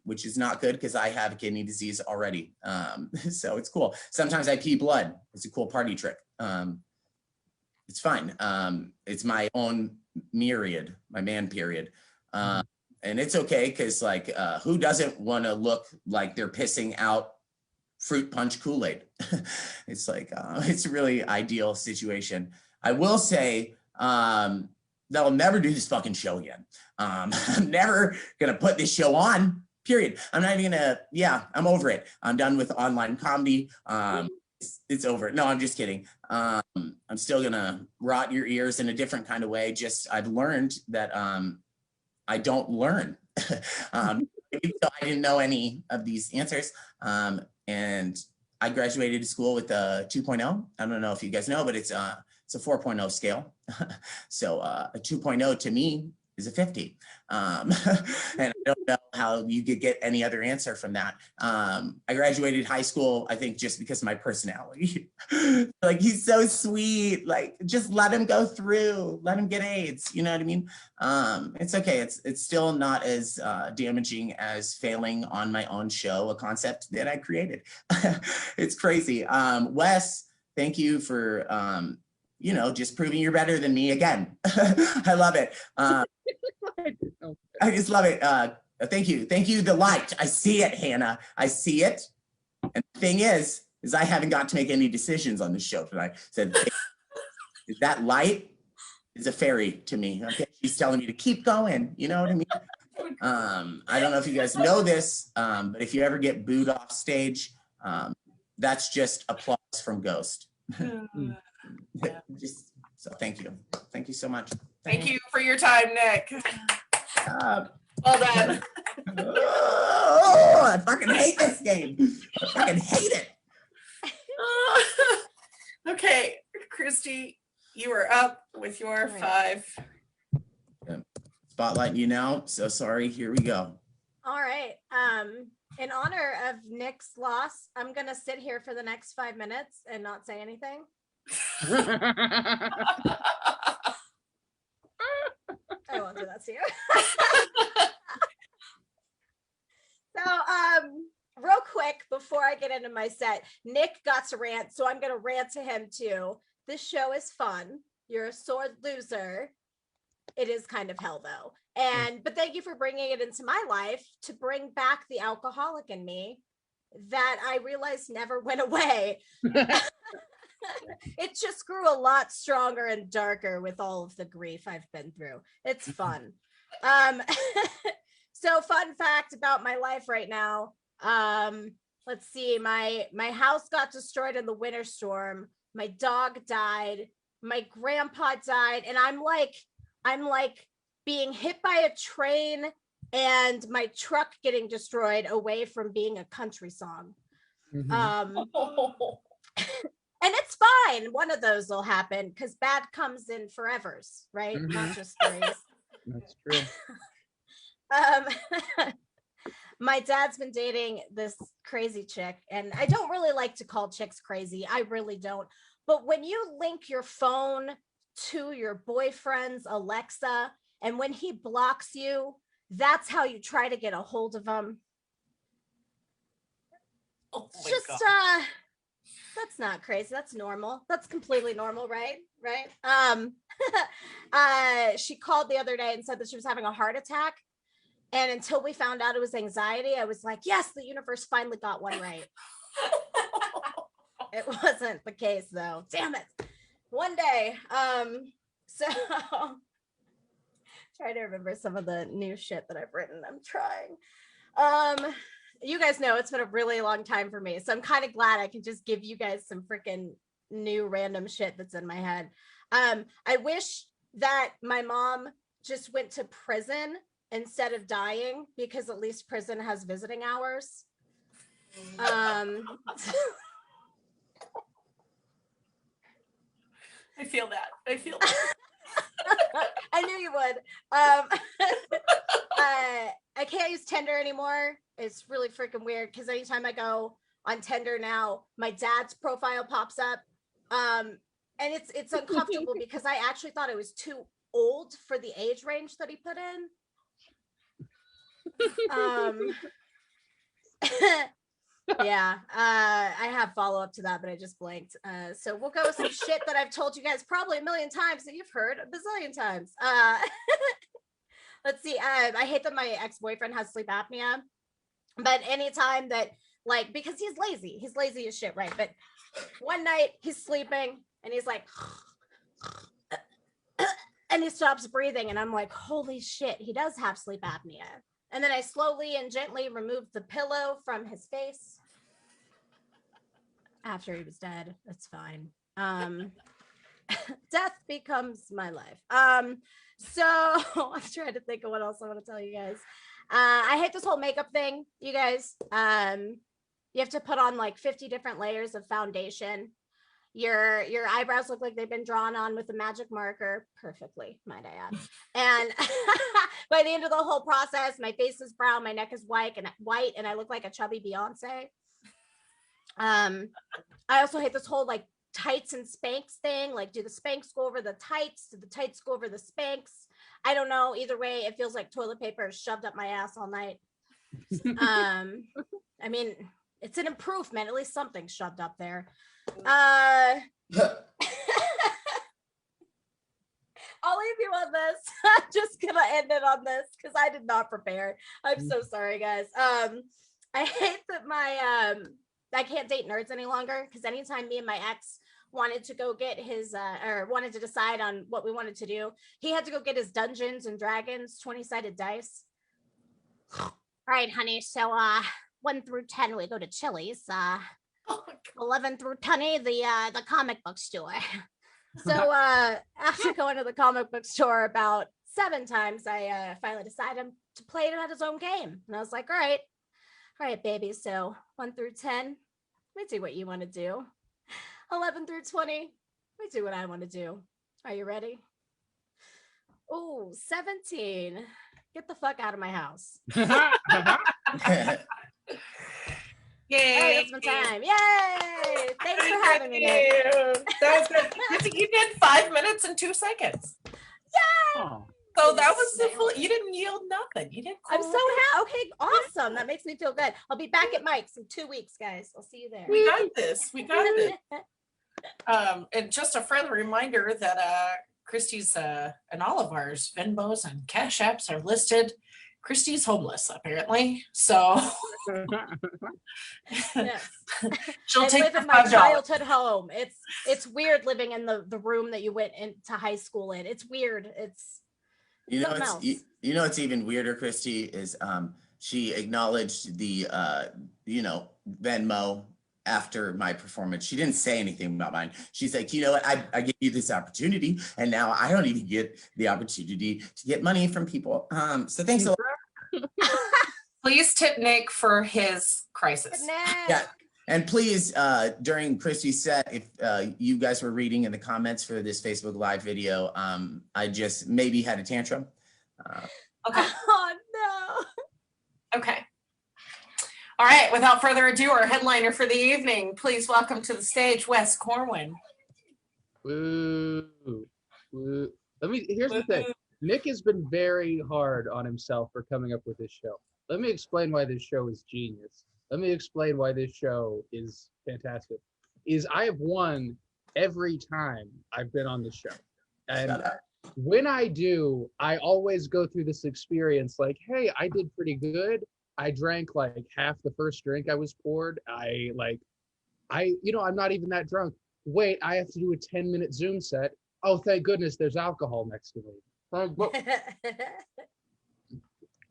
which is not good because I have kidney disease already. So it's cool. Sometimes I pee blood. It's a cool party trick. It's fine. It's my own myriad, my man period. And it's okay because like, who doesn't want to look like they're pissing out fruit punch Kool-Aid? It's like, it's a really ideal situation. I will say that I'll never do this fucking show again. I'm never going to put this show on, period. I'm not even gonna, yeah, I'm over it. I'm done with online comedy. It's over. No, I'm just kidding. I'm still gonna rot your ears in a different kind of way. Just I've learned that I don't learn. So I didn't know any of these answers. And I graduated school with a 2.0. I don't know if you guys know, but it's a 4.0 scale. So a 2.0 to me is a 50. And I don't know how you could get any other answer from that. I graduated high school, I think just because of my personality. Like, he's so sweet, like just let him go through, let him get AIDS, you know what I mean? It's okay, it's still not as damaging as failing on my own show, a concept that I created. It's crazy. Wes, thank you for you know, just proving you're better than me again. I love it. I just love it. Thank you. Thank you, the light. I see it, Hannah. I see it. And the thing is I haven't got to make any decisions on this show tonight. Said, that light is a fairy to me. Okay, she's telling me to keep going. You know what I mean? I don't know if you guys know this, but if you ever get booed off stage, that's just applause from Ghost. Just so thank you so much. Thank you for your time, Nick. Well done. Oh, I fucking hate this game. I fucking hate it. Okay, Christy, you are up with your 5. Spotlighting you now. So sorry. Here we go. All right. In honor of Nick's loss, I'm gonna sit here for the next 5 minutes and not say anything. I won't do that to you. So, real quick, before I get into my set, Nick got to rant, so I'm going to rant to him too. This show is fun. You're a sore loser. It is kind of hell though. But thank you for bringing it into my life to bring back the alcoholic in me that I realized never went away. It just grew a lot stronger and darker with all of the grief I've been through. It's fun. So fun fact about my life right now. Let's see, my house got destroyed in the winter storm. My dog died. My grandpa died. And I'm like being hit by a train and my truck getting destroyed away from being a country song. Mhm. And it's fine. One of those will happen because bad comes in forevers, right? Not just threes. That's true. My dad's been dating this crazy chick, and I don't really like to call chicks crazy. I really don't. But when you link your phone to your boyfriend's Alexa, and when he blocks you, that's how you try to get a hold of him. Oh It's my just God. that's not crazy. That's normal. That's completely normal, right? Right. She called the other day and said that she was having a heart attack. And until we found out it was anxiety, I was like, yes, the universe finally got one right. It wasn't the case though. Damn it. One day. So try to remember some of the new shit that I've written. I'm trying. You guys know it's been a really long time for me. So I'm kind of glad I can just give you guys some freaking new random shit that's in my head. I wish that my mom just went to prison instead of dying, because at least prison has visiting hours. I feel that. I feel that. I knew you would. I can't use Tinder anymore. It's really freaking weird because anytime I go on Tinder now, my dad's profile pops up. And it's uncomfortable because I actually thought it was too old for the age range that he put in. Yeah, I have follow-up to that, but I just blanked. So we'll go with some shit that I've told you guys probably a million times that you've heard a bazillion times. Let's see. I hate that my ex-boyfriend has sleep apnea, but anytime that, like, because he's lazy as shit, right? But one night he's sleeping and he's like and he stops breathing, and I'm like, holy shit, he does have sleep apnea. And then I slowly and gently removed the pillow from his face after he was dead. That's fine. Death becomes my life. So I'm trying to think of what else I want to tell you guys. I hate this whole makeup thing, you guys. You have to put on like 50 different layers of foundation. Your eyebrows look like they've been drawn on with a magic marker perfectly, might I add. And by the end of the whole process, my face is brown, my neck is white, and I look like a chubby Beyonce. I also hate this whole like tights and Spanx thing. Like, do the Spanx go over the tights? Do the tights go over the Spanx? I don't know. Either way, it feels like toilet paper is shoved up my ass all night. I mean, it's an improvement. At least something's shoved up there. I'll leave you on this. I'm just gonna end it on this because I did not prepare. I'm so sorry, guys. I hate that I can't date nerds any longer, because anytime me and my ex wanted to go get his or wanted to decide on what we wanted to do, he had to go get his Dungeons and Dragons 20-sided dice. All right, honey, so 1 through 10 we go to Chili's. 11 through 20 the comic book store. So after going to the comic book store about 7 times, I finally decided to play it at his own game. And I was like, all right, baby. So 1 through 10, we do what you want to do. 11 through 20, we do what I want to do. Are you ready? Oh, 17. Get the fuck out of my house. Yay! That's my time. Yay! Thanks for having me, Nick. That was good. You did 5 minutes and 2 seconds. Yay! Oh. So that was the full. You didn't yield nothing. You did. I'm so happy. Okay, awesome. That makes me feel good. I'll be back at Mike's in 2 weeks, guys. I'll see you there. We got this. We got this. And just a friendly reminder that Christy's and all of ours Venmos and Cash Apps are listed. Christy's homeless, apparently. So Yes. she'll I take live the in my $5. childhood home. It's weird living in the room that you went into high school in. It's weird. It's You know, something it's else. you know, it's even weirder, Christy, is she acknowledged the Venmo after my performance. She didn't say anything about mine. She's like, you know what, I gave you this opportunity, and now I don't even get the opportunity to get money from people. So thanks a lot. Please tip Nick for his crisis. Nick. Yeah. And please, during Christy's set, if you guys were reading in the comments for this Facebook Live video, I just maybe had a tantrum. Okay. Oh no. Okay. All right. Without further ado, our headliner for the evening, please welcome to the stage Wes Corwin. Woo. Woo. Here's the thing. Nick has been very hard on himself for coming up with this show. Let me explain why this show is genius. Let me explain why this show is fantastic. I have won every time I've been on the show. And when I do, I always go through this experience like, hey, I did pretty good. I drank like half the first drink I was poured. I'm not even that drunk. Wait, I have to do a 10-minute Zoom set. Oh, thank goodness there's alcohol next to me.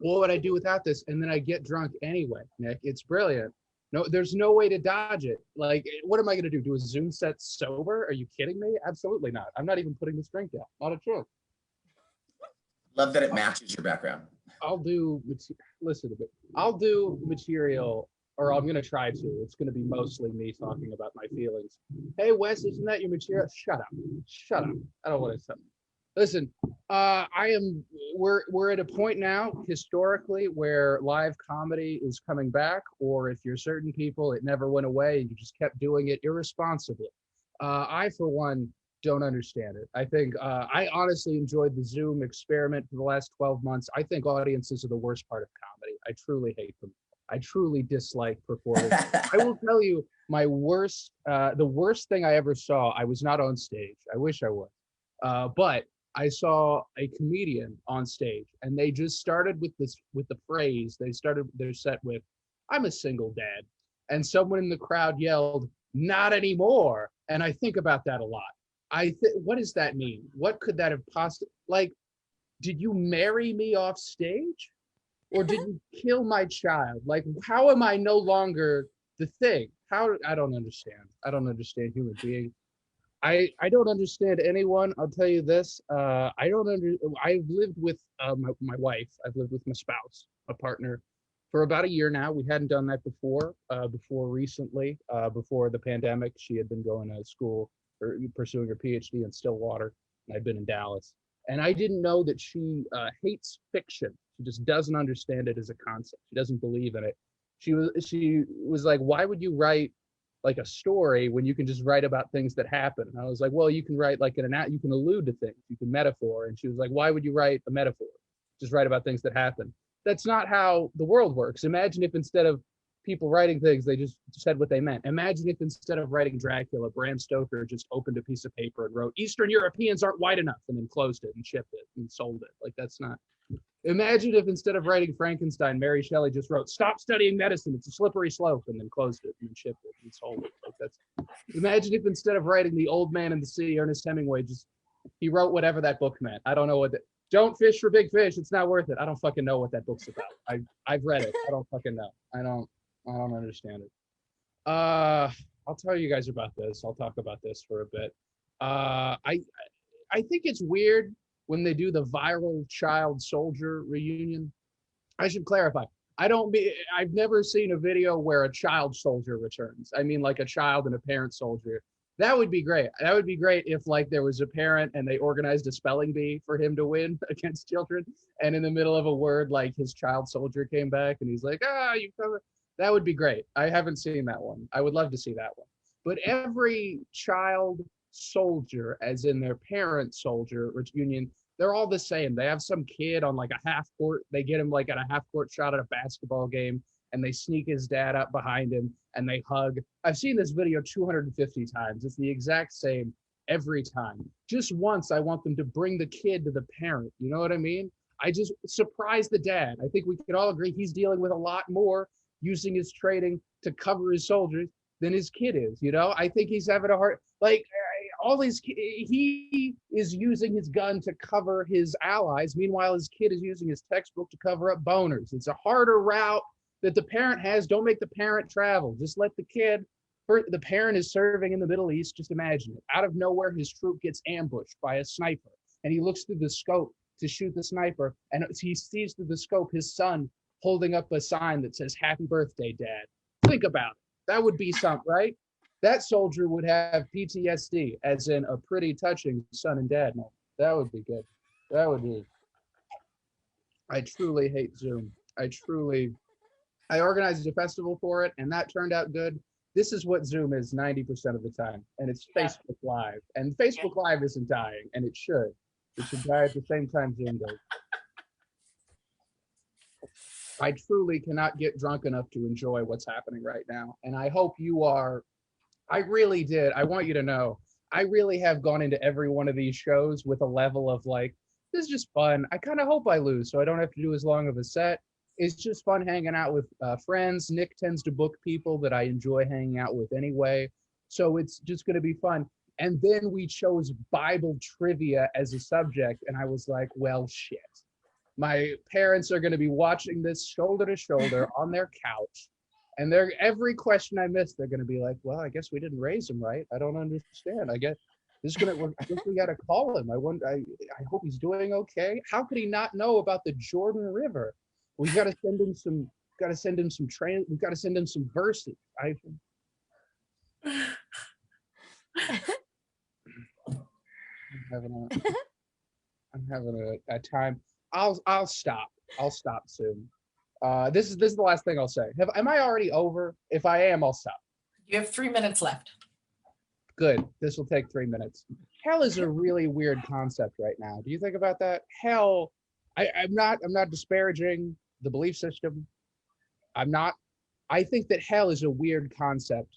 What would I do without this? And then I get drunk anyway, Nick. It's brilliant. No, there's no way to dodge it. Like, what am I going to do a Zoom set sober? Are you kidding me? Absolutely not. I'm not even putting this drink down. Not a chance. Love that it matches your background. Listen a bit. I'll do material, or I'm going to try to. It's going to be mostly me talking about my feelings. Hey, Wes, isn't that your material? Shut up. I don't want to say. Listen, we're at a point now historically where live comedy is coming back, or if you're certain people, it never went away and you just kept doing it irresponsibly. I, for one, don't understand it. I think I honestly enjoyed the Zoom experiment for the last 12 months. I think audiences are the worst part of comedy. I truly hate them. I truly dislike performers. I will tell you the worst thing I ever saw, I was not on stage. I wish I was. But I saw a comedian on stage, and they just started with the phrase. They started their set with, "I'm a single dad," and someone in the crowd yelled, "Not anymore!" And I think about that a lot. What does that mean? What could that have possibly, like? Did you marry me off stage, or did you kill my child? Like, how am I no longer the thing? I don't understand. I don't understand human beings. I don't understand anyone. I'll tell you this. I've lived with my wife. I've lived with my spouse, a partner, for about a year now. We hadn't done that before recently, before the pandemic. She had been going to school or pursuing her PhD in Stillwater, and I'd been in Dallas. And I didn't know that she hates fiction. She just doesn't understand it as a concept. She doesn't believe in it. She was like, why would you write like a story when you can just write about things that happen? And I was like, well, you can write like you can allude to things, you can metaphor. And she was like, why would you write a metaphor? Just write about things that happen. That's not how the world works. Imagine if instead of people writing things, they just said what they meant. Imagine if instead of writing Dracula, Bram Stoker just opened a piece of paper and wrote, Eastern Europeans aren't white enough, and then closed it and shipped it and sold it. Like, that's not. Imagine if instead of writing Frankenstein, Mary Shelley just wrote, stop studying medicine, it's a slippery slope, and then closed it and shipped it and sold it. Like, that's. Imagine if instead of writing The Old Man and the Sea, Ernest Hemingway he wrote whatever that book meant. I don't know what don't fish for big fish, it's not worth it. I don't fucking know what that book's about. I've read it. I don't fucking know. I don't understand it. I'll tell you guys about this. I'll talk about this for a bit. I think it's weird when they do the viral child soldier reunion. I should clarify. I've never seen a video where a child soldier returns. I mean, like a child and a parent soldier. That would be great. That would be great if like there was a parent and they organized a spelling bee for him to win against children. And in the middle of a word, like his child soldier came back and he's like, you covered. That would be great. I haven't seen that one. I would love to see that one. But every child soldier, as in their parent soldier reunion, they're all the same. They have some kid on like a half court. They get him like at a half court shot at a basketball game, and they sneak his dad up behind him and they hug. I've seen this video 250 times. It's the exact same every time. Just once, I want them to bring the kid to the parent. You know what I mean? I just surprise the dad. I think we can all agree he's dealing with a lot more using his training to cover his soldiers than his kid is. You know, I think he's having a hard, like he is using his gun to cover his allies. Meanwhile, his kid is using his textbook to cover up boners. It's a harder route that the parent has. Don't make the parent travel. Just let the kid, the parent is serving in the Middle East. Just imagine it. Out of nowhere, his troop gets ambushed by a sniper, and he looks through the scope to shoot the sniper, and he sees through the scope his son holding up a sign that says, "Happy birthday, Dad." Think about it. That would be something, right? That soldier would have PTSD, as in a pretty touching son and dad moment. That would be good. That would be. I truly hate Zoom. I organized a festival for it, and that turned out good. This is what Zoom is 90% of the time, and it's Yeah. Facebook Live. And Facebook Live isn't dying, and it should. It should die at the same time Zoom does. I truly cannot get drunk enough to enjoy what's happening right now, and I hope you are. I really did. I want you to know, I really have gone into every one of these shows with a level of like, this is just fun. I kind of hope I lose so I don't have to do as long of a set. It's just fun hanging out with friends. Nick tends to book people that I enjoy hanging out with anyway. So it's just going to be fun. And then we chose Bible trivia as a subject. And I was like, well, shit. My parents are going to be watching this shoulder to shoulder on their couch. And they're every question I miss, they're going to be like, well, I guess we didn't raise him right. I don't understand. I guess we got to call him. I hope he's doing okay. How could he not know about the Jordan River? We've got to send him some. We've got to send him some verses. I'm having a time. I'll stop. I'll stop soon. This is the last thing I'll say. Am I already over? If I am, I'll stop. You have 3 minutes left. Good. This will take 3 minutes. Hell is a really weird concept right now. Do you think about that? Hell, I'm not disparaging the belief system. I'm not. I think that hell is a weird concept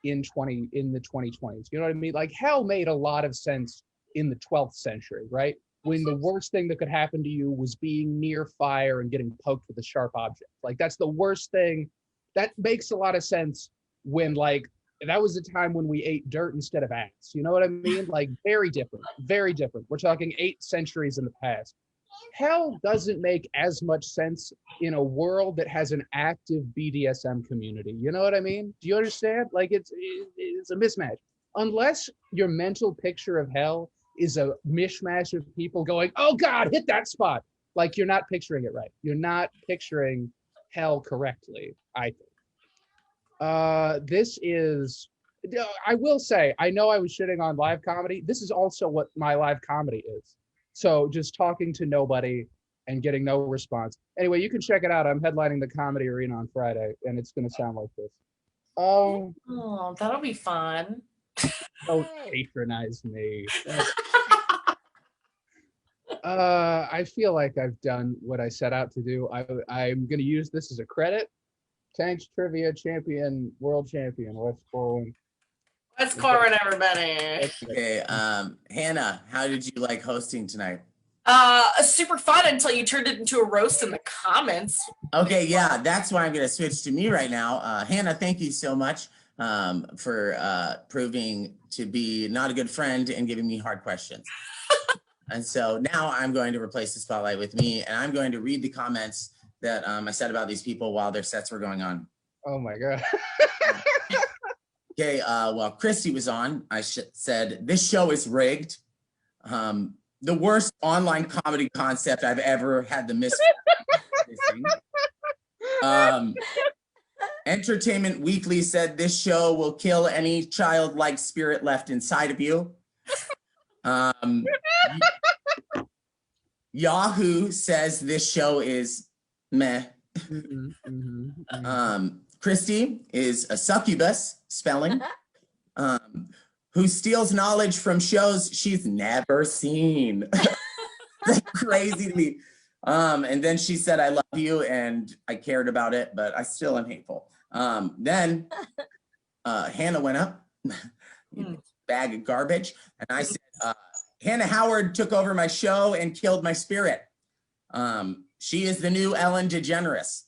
in the 2020s. You know what I mean? Like hell made a lot of sense in the 12th century, right? When the worst thing that could happen to you was being near fire and getting poked with a sharp object. Like that's the worst thing. That makes a lot of sense when like that was a time when we ate dirt instead of ants. You know what I mean? Like very different, very different. We're talking 8 centuries in the past. Hell doesn't make as much sense in a world that has an active BDSM community. You know what I mean? Do you understand? Like it's a mismatch. Unless your mental picture of hell is a mishmash of people going, oh God, hit that spot. Like you're not picturing it right. You're not picturing hell correctly, I think. This is, I will say, I know I was shitting on live comedy. This is also what my live comedy is. So just talking to nobody and getting no response. Anyway, you can check it out. I'm headlining the Comedy Arena on Friday, and it's going to sound like this. Oh, that'll be fun. Don't patronize me. I feel like I've done what I set out to do. I'm going to use this as a credit. Tanks Trivia Champion, World Champion, West Corwin. What's Corwin, everybody? Okay, Hannah, how did you like hosting tonight? Super fun until you turned it into a roast in the comments. Okay, yeah, that's why I'm going to switch to me right now. Hannah, thank you so much for proving to be not a good friend and giving me hard questions. And so now I'm going to replace the spotlight with me, and I'm going to read the comments that I said about these people while their sets were going on. Oh my God. Okay, well, Christy was on. I said, this show is rigged. The worst online comedy concept I've ever had the misfortune. Entertainment Weekly said this show will kill any childlike spirit left inside of you. Yahoo says this show is meh. Christy is a succubus, spelling, who steals knowledge from shows she's never seen. That's crazy to me. And then she said, I love you, and I cared about it, but I still am hateful. Then Hannah went up, bag of garbage, and I said, Hannah Howard took over my show and killed my spirit. She is the new Ellen DeGeneres.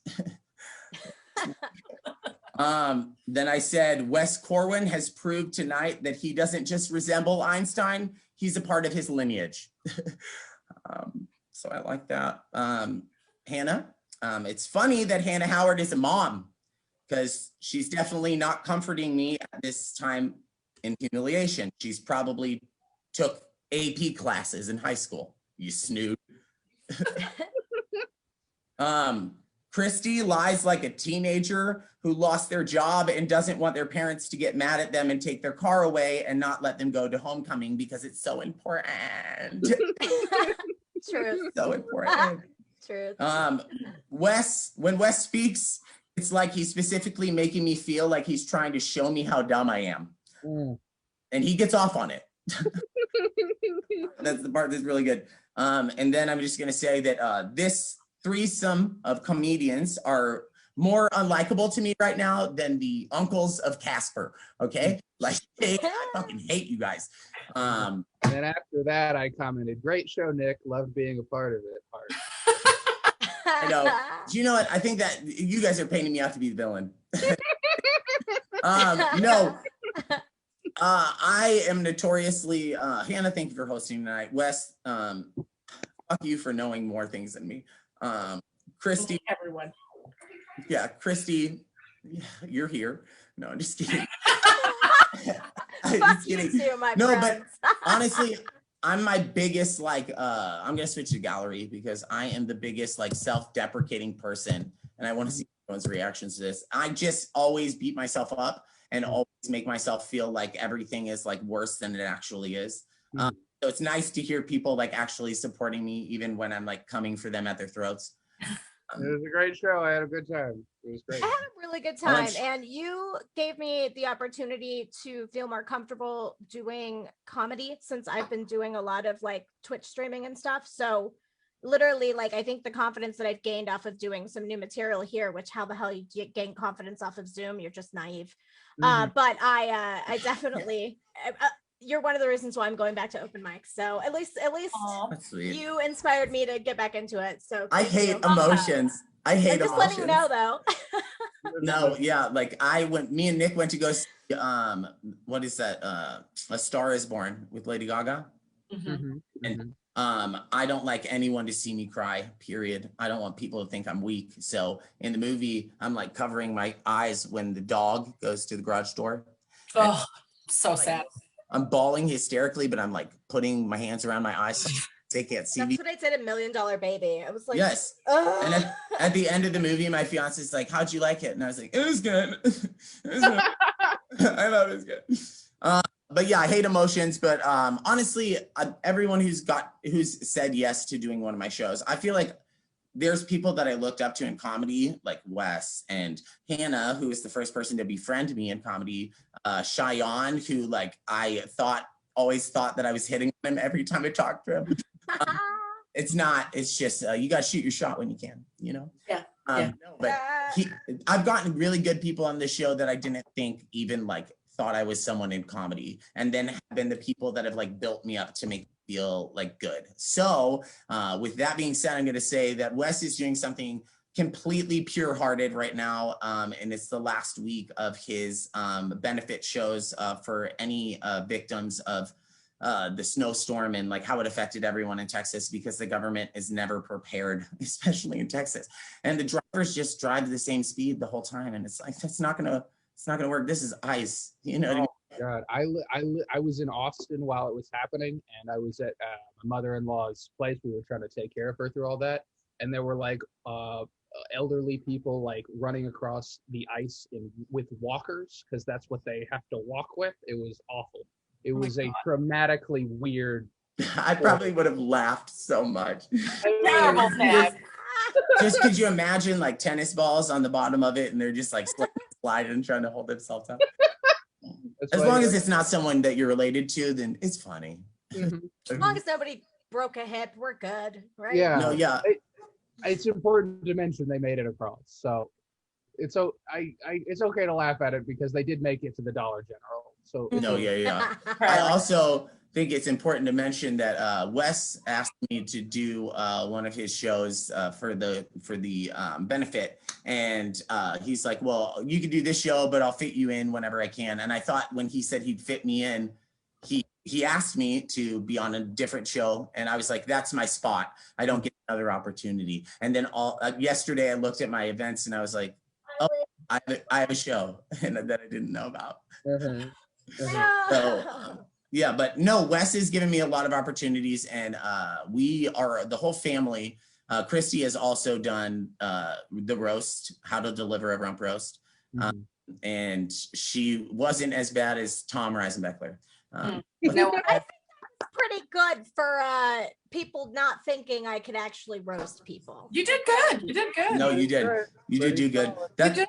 Then I said, Wes Corwin has proved tonight that he doesn't just resemble Einstein, he's a part of his lineage. So I like that. Hannah, it's funny that Hannah Howard is a mom, because she's definitely not comforting me at this time in humiliation. She's probably took AP classes in high school, you snoot. Christy lies like a teenager who lost their job and doesn't want their parents to get mad at them and take their car away and not let them go to homecoming because it's so important. Truth. So important. Truth. When Wes speaks, it's like he's specifically making me feel like he's trying to show me how dumb I am. And he gets off on it. That's the part that's really good. And then I'm just gonna say that this threesome of comedians are more unlikable to me right now than the uncles of Casper. Okay, like I fucking hate you guys. And then after that, I commented, "Great show, Nick. Loved being a part of it." I know. Do you know what? I think that you guys are painting me out to be the villain. No. I am notoriously Hannah, thank you for hosting tonight. Wes, fuck you for knowing more things than me. Christy, Everyone. yeah, Christy, yeah, you're here. No, I'm just kidding. I'm Fuck just you kidding. too, my No, friends. but honestly, I'm my biggest I'm gonna switch to gallery because I am the biggest like self-deprecating person, and I want to see everyone's reactions to this. I just always beat myself up and always make myself feel like everything is like worse than it actually is. So it's nice to hear people like actually supporting me even when I'm like coming for them at their throats. It was a great show. I had a good time. It was great. I had a really good time, and you gave me the opportunity to feel more comfortable doing comedy since I've been doing a lot of like Twitch streaming and stuff. So literally, like, I think the confidence that I've gained off of doing some new material here, which how the hell you gain confidence off of Zoom? You're just naive. But I definitely, you're one of the reasons why I'm going back to open mics. So at least That's sweet. you inspired me to get back into it. So I thank hate you. emotions. I hate I'm just emotions. letting you know though. No, yeah, like me and Nick went to go see what is that? A Star Is Born with Lady Gaga. And I don't like anyone to see me cry, period. I don't want people to think I'm weak. So in the movie, I'm like covering my eyes when the dog goes to the garage door. Oh, so sad. I'm bawling hysterically, but I'm like putting my hands around my eyes so they can't see me. That's what I did in $1 Million Baby. I was like, Yes. ugh. And at the end of the movie, my fiance's like, "How'd you like it?" And I was like, "It was good." It was good. I thought it was good. But yeah, I hate emotions. But honestly, everyone who's said yes to doing one of my shows, I feel like there's people that I looked up to in comedy, like Wes and Hannah, who was the first person to befriend me in comedy. Cheyenne, who like I always thought that I was hitting him every time I talked to him. It's not. It's just you got to shoot your shot when you can. You know. Yeah. No, but I've gotten really good people on this show that I didn't think even like thought I was someone in comedy, and then have been the people that have like built me up to make me feel like good. So with that being said, I'm going to say that Wes is doing something completely pure-hearted right now, and it's the last week of his benefit shows for any victims of the snowstorm and like how it affected everyone in Texas, because the government is never prepared, especially in Texas. And the drivers just drive the same speed the whole time, and it's like it's not gonna work. This is ice, you know. Oh God, I was in Austin while it was happening, and I was at my mother-in-law's place. We were trying to take care of her through all that, and there were like elderly people like running across the ice with walkers, because that's what they have to walk with. It was awful. It was a dramatically weird. I probably would have laughed so much. Terrible sad. Just could you imagine like tennis balls on the bottom of it, and they're just like sliding and trying to hold themselves up. As long as it's not someone that you're related to, then it's funny. As long as nobody broke a hip, we're good, right? Yeah. No, yeah. It's important to mention they made it across, so it's okay to laugh at it because they did make it to the Dollar General. So No, yeah. I also think it's important to mention that Wes asked me to do one of his shows for the benefit, and he's like, "Well, you can do this show, but I'll fit you in whenever I can." And I thought when he said he'd fit me in, he asked me to be on a different show, and I was like, "That's my spot. I don't get another opportunity." And then yesterday I looked at my events and I was like, "Oh, I have a show," and that I didn't know about. So yeah, but no, Wes is giving me a lot of opportunities, and we are the whole family. Christy has also done the roast, how to deliver a rump roast. And she wasn't as bad as Tom Reisenbeckler. No, I think that's pretty good for people not thinking I could actually roast people. you did good. You did good. No, you did. You did do good. That's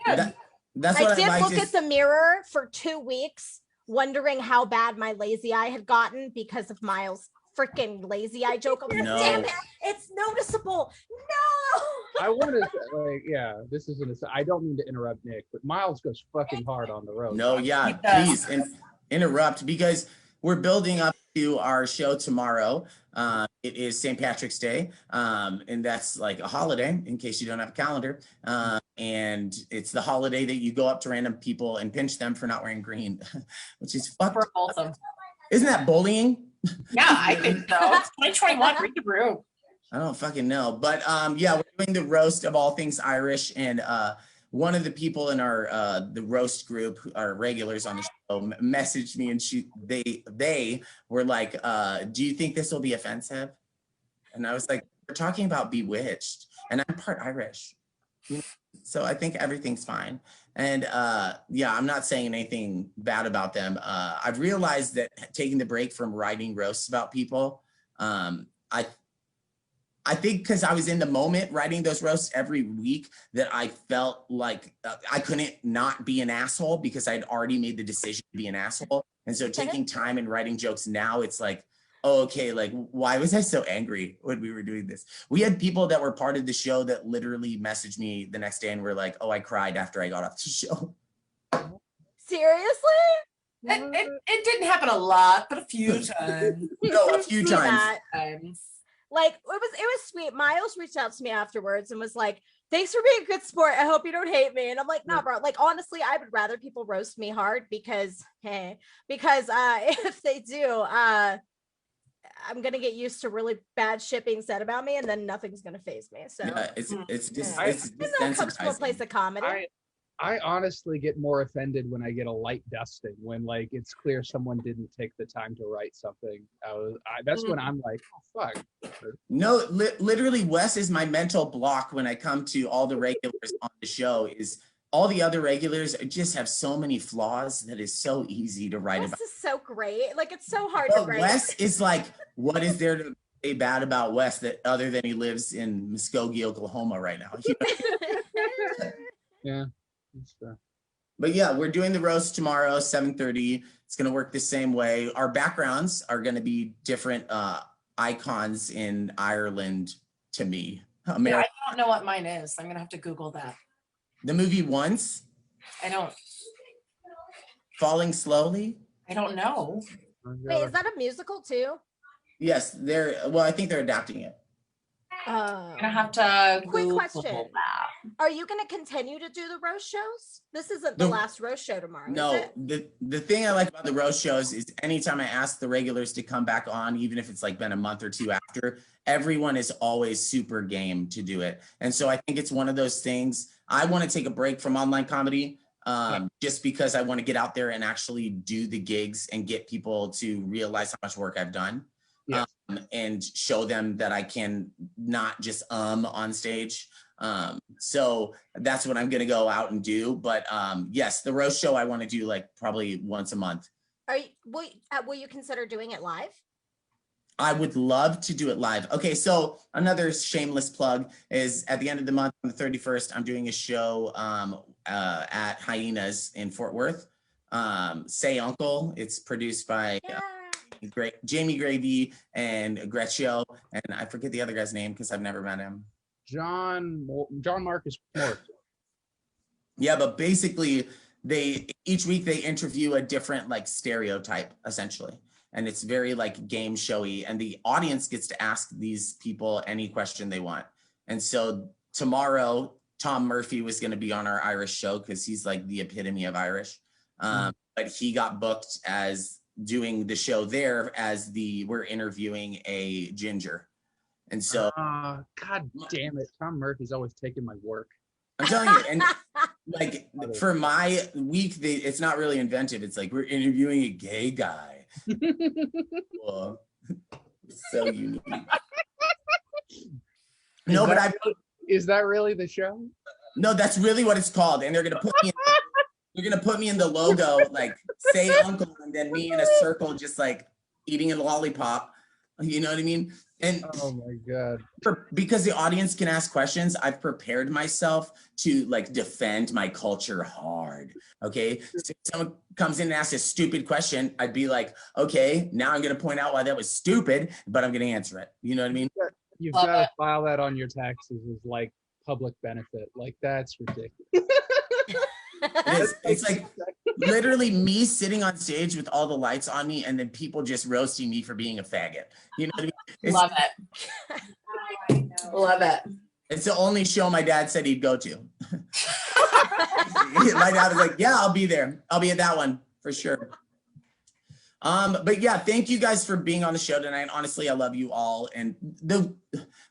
what I did like look at the mirror for 2 weeks, wondering how bad my lazy eye had gotten because of Miles' freaking lazy eye joke. I'm like, No. damn it, it's noticeable. No. I want to like, yeah, this is I don't mean to interrupt Nick, but Miles goes fucking hard on the road. No, yeah, please interrupt because we're building up to our show tomorrow. It is St. Patrick's Day, and that's like a holiday in case you don't have a calendar. And it's the holiday that you go up to random people and pinch them for not wearing green, which is fucked. Awesome. Isn't that bullying? Yeah, I think so. It's 2021. Read the room. I don't fucking know, but yeah, we're doing the roast of all things Irish, and one of the people in our the roast group, our regulars on the show, messaged me, and they were like, "Do you think this will be offensive?" And I was like, "We're talking about Bewitched, and I'm part Irish, you know? So I think everything's fine." And yeah, I'm not saying anything bad about them. I've realized that taking the break from writing roasts about people, I think because I was in the moment writing those roasts every week that I felt like I couldn't not be an asshole because I'd already made the decision to be an asshole. And so taking time and writing jokes now, it's like, oh, okay, like, why was I so angry when we were doing this? We had people that were part of the show that literally messaged me the next day and were like, oh, I cried after I got off the show. Seriously? It didn't happen a lot, but a few times. No, a few times. Like it was sweet. Miles reached out to me afterwards and was like, "Thanks for being a good sport. I hope you don't hate me." And I'm like, "Nah, bro. Like honestly, I would rather people roast me hard because if they do, I'm gonna get used to really bad shit being said about me, and then nothing's gonna faze me." So yeah, it's just it comes from a place of comedy. I honestly get more offended when I get a light dusting, when like it's clear someone didn't take the time to write something. That's when I'm like, oh, fuck. No, literally, Wes is my mental block when I come to all the regulars on the show. Is all the other regulars just have so many flaws that is so easy to write about. This is so great. Like it's so hard to write. Wes is like, what is there to say bad about Wes that other than he lives in Muskogee, Oklahoma right now? Yeah. But yeah, we're doing the roast tomorrow, 7:30. It's going to work the same way. Our backgrounds are going to be different icons in Ireland to me. Yeah, I don't know what mine is. I'm going to have to Google that. The movie Once? I don't. Falling Slowly? I don't know. Wait, is that a musical too? Yes, I think they're adapting it. I'm gonna have to quick Google question. that. Are you going to continue to do the roast shows? This isn't the last roast show tomorrow. No, is it? the thing I like about the roast shows is anytime I ask the regulars to come back on, even if it's like been a month or two after, everyone is always super game to do it. And so I think it's one of those things. I want to take a break from online comedy just because I want to get out there and actually do the gigs and get people to realize how much work I've done. Yes. And show them that I can not just on stage. So that's what I'm going to go out and do. But yes, the roast show I want to do like probably once a month. Will you consider doing it live? I would love to do it live. Okay, so another shameless plug is at the end of the month on the 31st, I'm doing a show at Hyenas in Fort Worth. Say Uncle. It's produced by Jamie Gravy and Gretchen, and I forget the other guy's name because I've never met him. John Marcus Morris. Yeah, but basically each week they interview a different like stereotype essentially, and it's very like game showy, and the audience gets to ask these people any question they want. And so tomorrow Tom Murphy was going to be on our Irish show because he's like the epitome of Irish, but he got booked as doing the show there as we're interviewing a ginger. And so God damn it, Tom Murphy's always taking my work. I'm telling you, and like for my week, it's not really inventive. It's like we're interviewing a gay guy. Well, so unique. No, but I is that really the show? no, that's really what it's called, and they're gonna put me. They're gonna put me in the logo, like say uncle, and then me in a circle, just like eating a lollipop. You know what I mean? And Oh my God. because the audience can ask questions, I've prepared myself to like defend my culture hard. Okay. So if someone comes in and asks a stupid question, I'd be like, okay, now I'm gonna point out why that was stupid, but I'm gonna answer it. You know what I mean? You've Love got to it. file that on your taxes as like public benefit. Like that's ridiculous. It is. It's like literally me sitting on stage with all the lights on me and then people just roasting me for being a faggot. You know what I mean? Love it. Love it. It's the only show my dad said he'd go to. My dad was like, yeah, I'll be there. I'll be at that one for sure. But yeah, thank you guys for being on the show tonight. Honestly, I love you all. And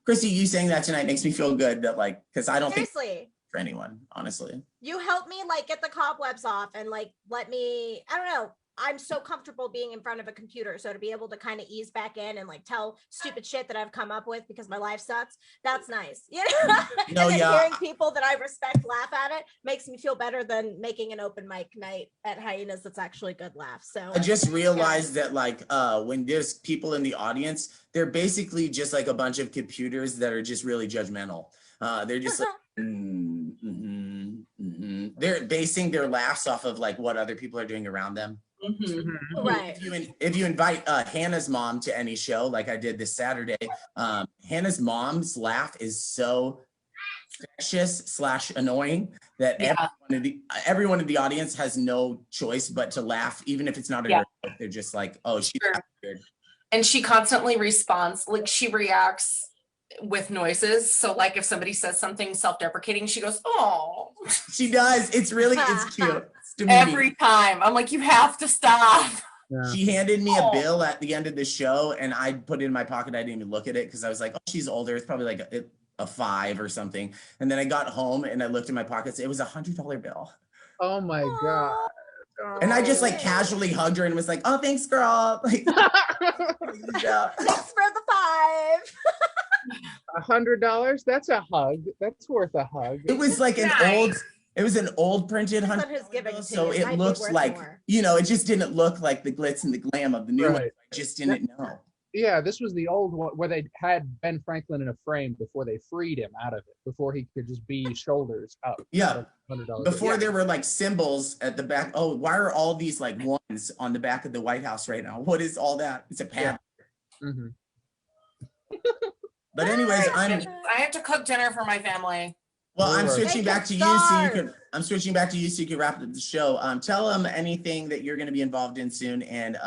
Christy, you saying that tonight makes me feel good that like, because I don't think for anyone, honestly. You helped me like get the cobwebs off and like let me, I don't know. I'm so comfortable being in front of a computer. So to be able to kind of ease back in and like tell stupid shit that I've come up with because my life sucks, that's nice. You know? No, and then yeah. hearing people that I respect laugh at it makes me feel better than making an open mic night at Hyenas that's actually a good laugh. So I just realized that like when there's people in the audience, they're basically just like a bunch of computers that are just really judgmental. They're just like, they're basing their laughs off of like what other people are doing around them. Mm-hmm. right. If you invite Hannah's mom to any show, like I did this Saturday, Hannah's mom's laugh is so infectious / annoying that everyone in the audience has no choice but to laugh, even if it's not a joke. They're just like, oh, she's weird. And she constantly responds, like she reacts with noises. So like if somebody says something self-deprecating, she goes, oh. She does. It's cute. Every time. I'm like, you have to stop. Yeah. She handed me a bill at the end of the show and I put it in my pocket. I didn't even look at it because I was like, oh, she's older. It's probably like a 5 or something. And then I got home and I looked in my pockets. It was $100 bill. Oh my God. And I just like casually hugged her and was like, oh, thanks, girl. Like, Thanks for the 5. $100? That's a hug. That's worth a hug. It was like an old printed That's what $100 his giving bill, to so you. it Might be looks worth like, more. you know, it just didn't look like the glitz and the glam of the new one. Right. I just didn't know. Yeah, this was the old one where they had Ben Franklin in a frame before they freed him out of it, before he could just be shoulders up. Yeah. $100. Before there were like symbols at the back. Oh, why are all these like ones on the back of the White House right now? What is all that? It's a pad. Yeah. Mm-hmm. But anyways, I have to cook dinner for my family. Well, I'm Lord. switching They back to can you so you starve. can. I'm switching back to you so you can wrap up the show. Tell them anything that you're going to be involved in soon, and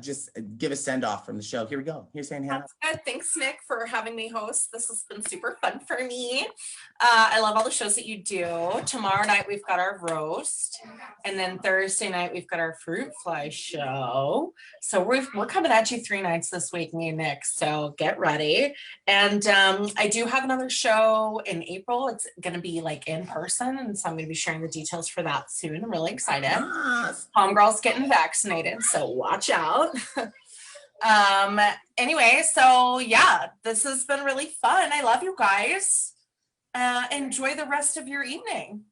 just give a send off from the show. Here we go. Here's Hannah. That's good. Thanks, Nick, for having me host. This has been super fun for me. I love all the shows that you do. Tomorrow night we've got our roast, and then Thursday night we've got our fruit fly show. So we're coming at you 3 nights this week, me and Nick. So get ready. And I do have another show in April. It's going to be like in person, and so I'm going to be sharing the details for that soon. I'm really excited. Homegirl's getting vaccinated, so watch out. Anyway, so yeah, this has been really fun. I love you guys. Enjoy the rest of your evening.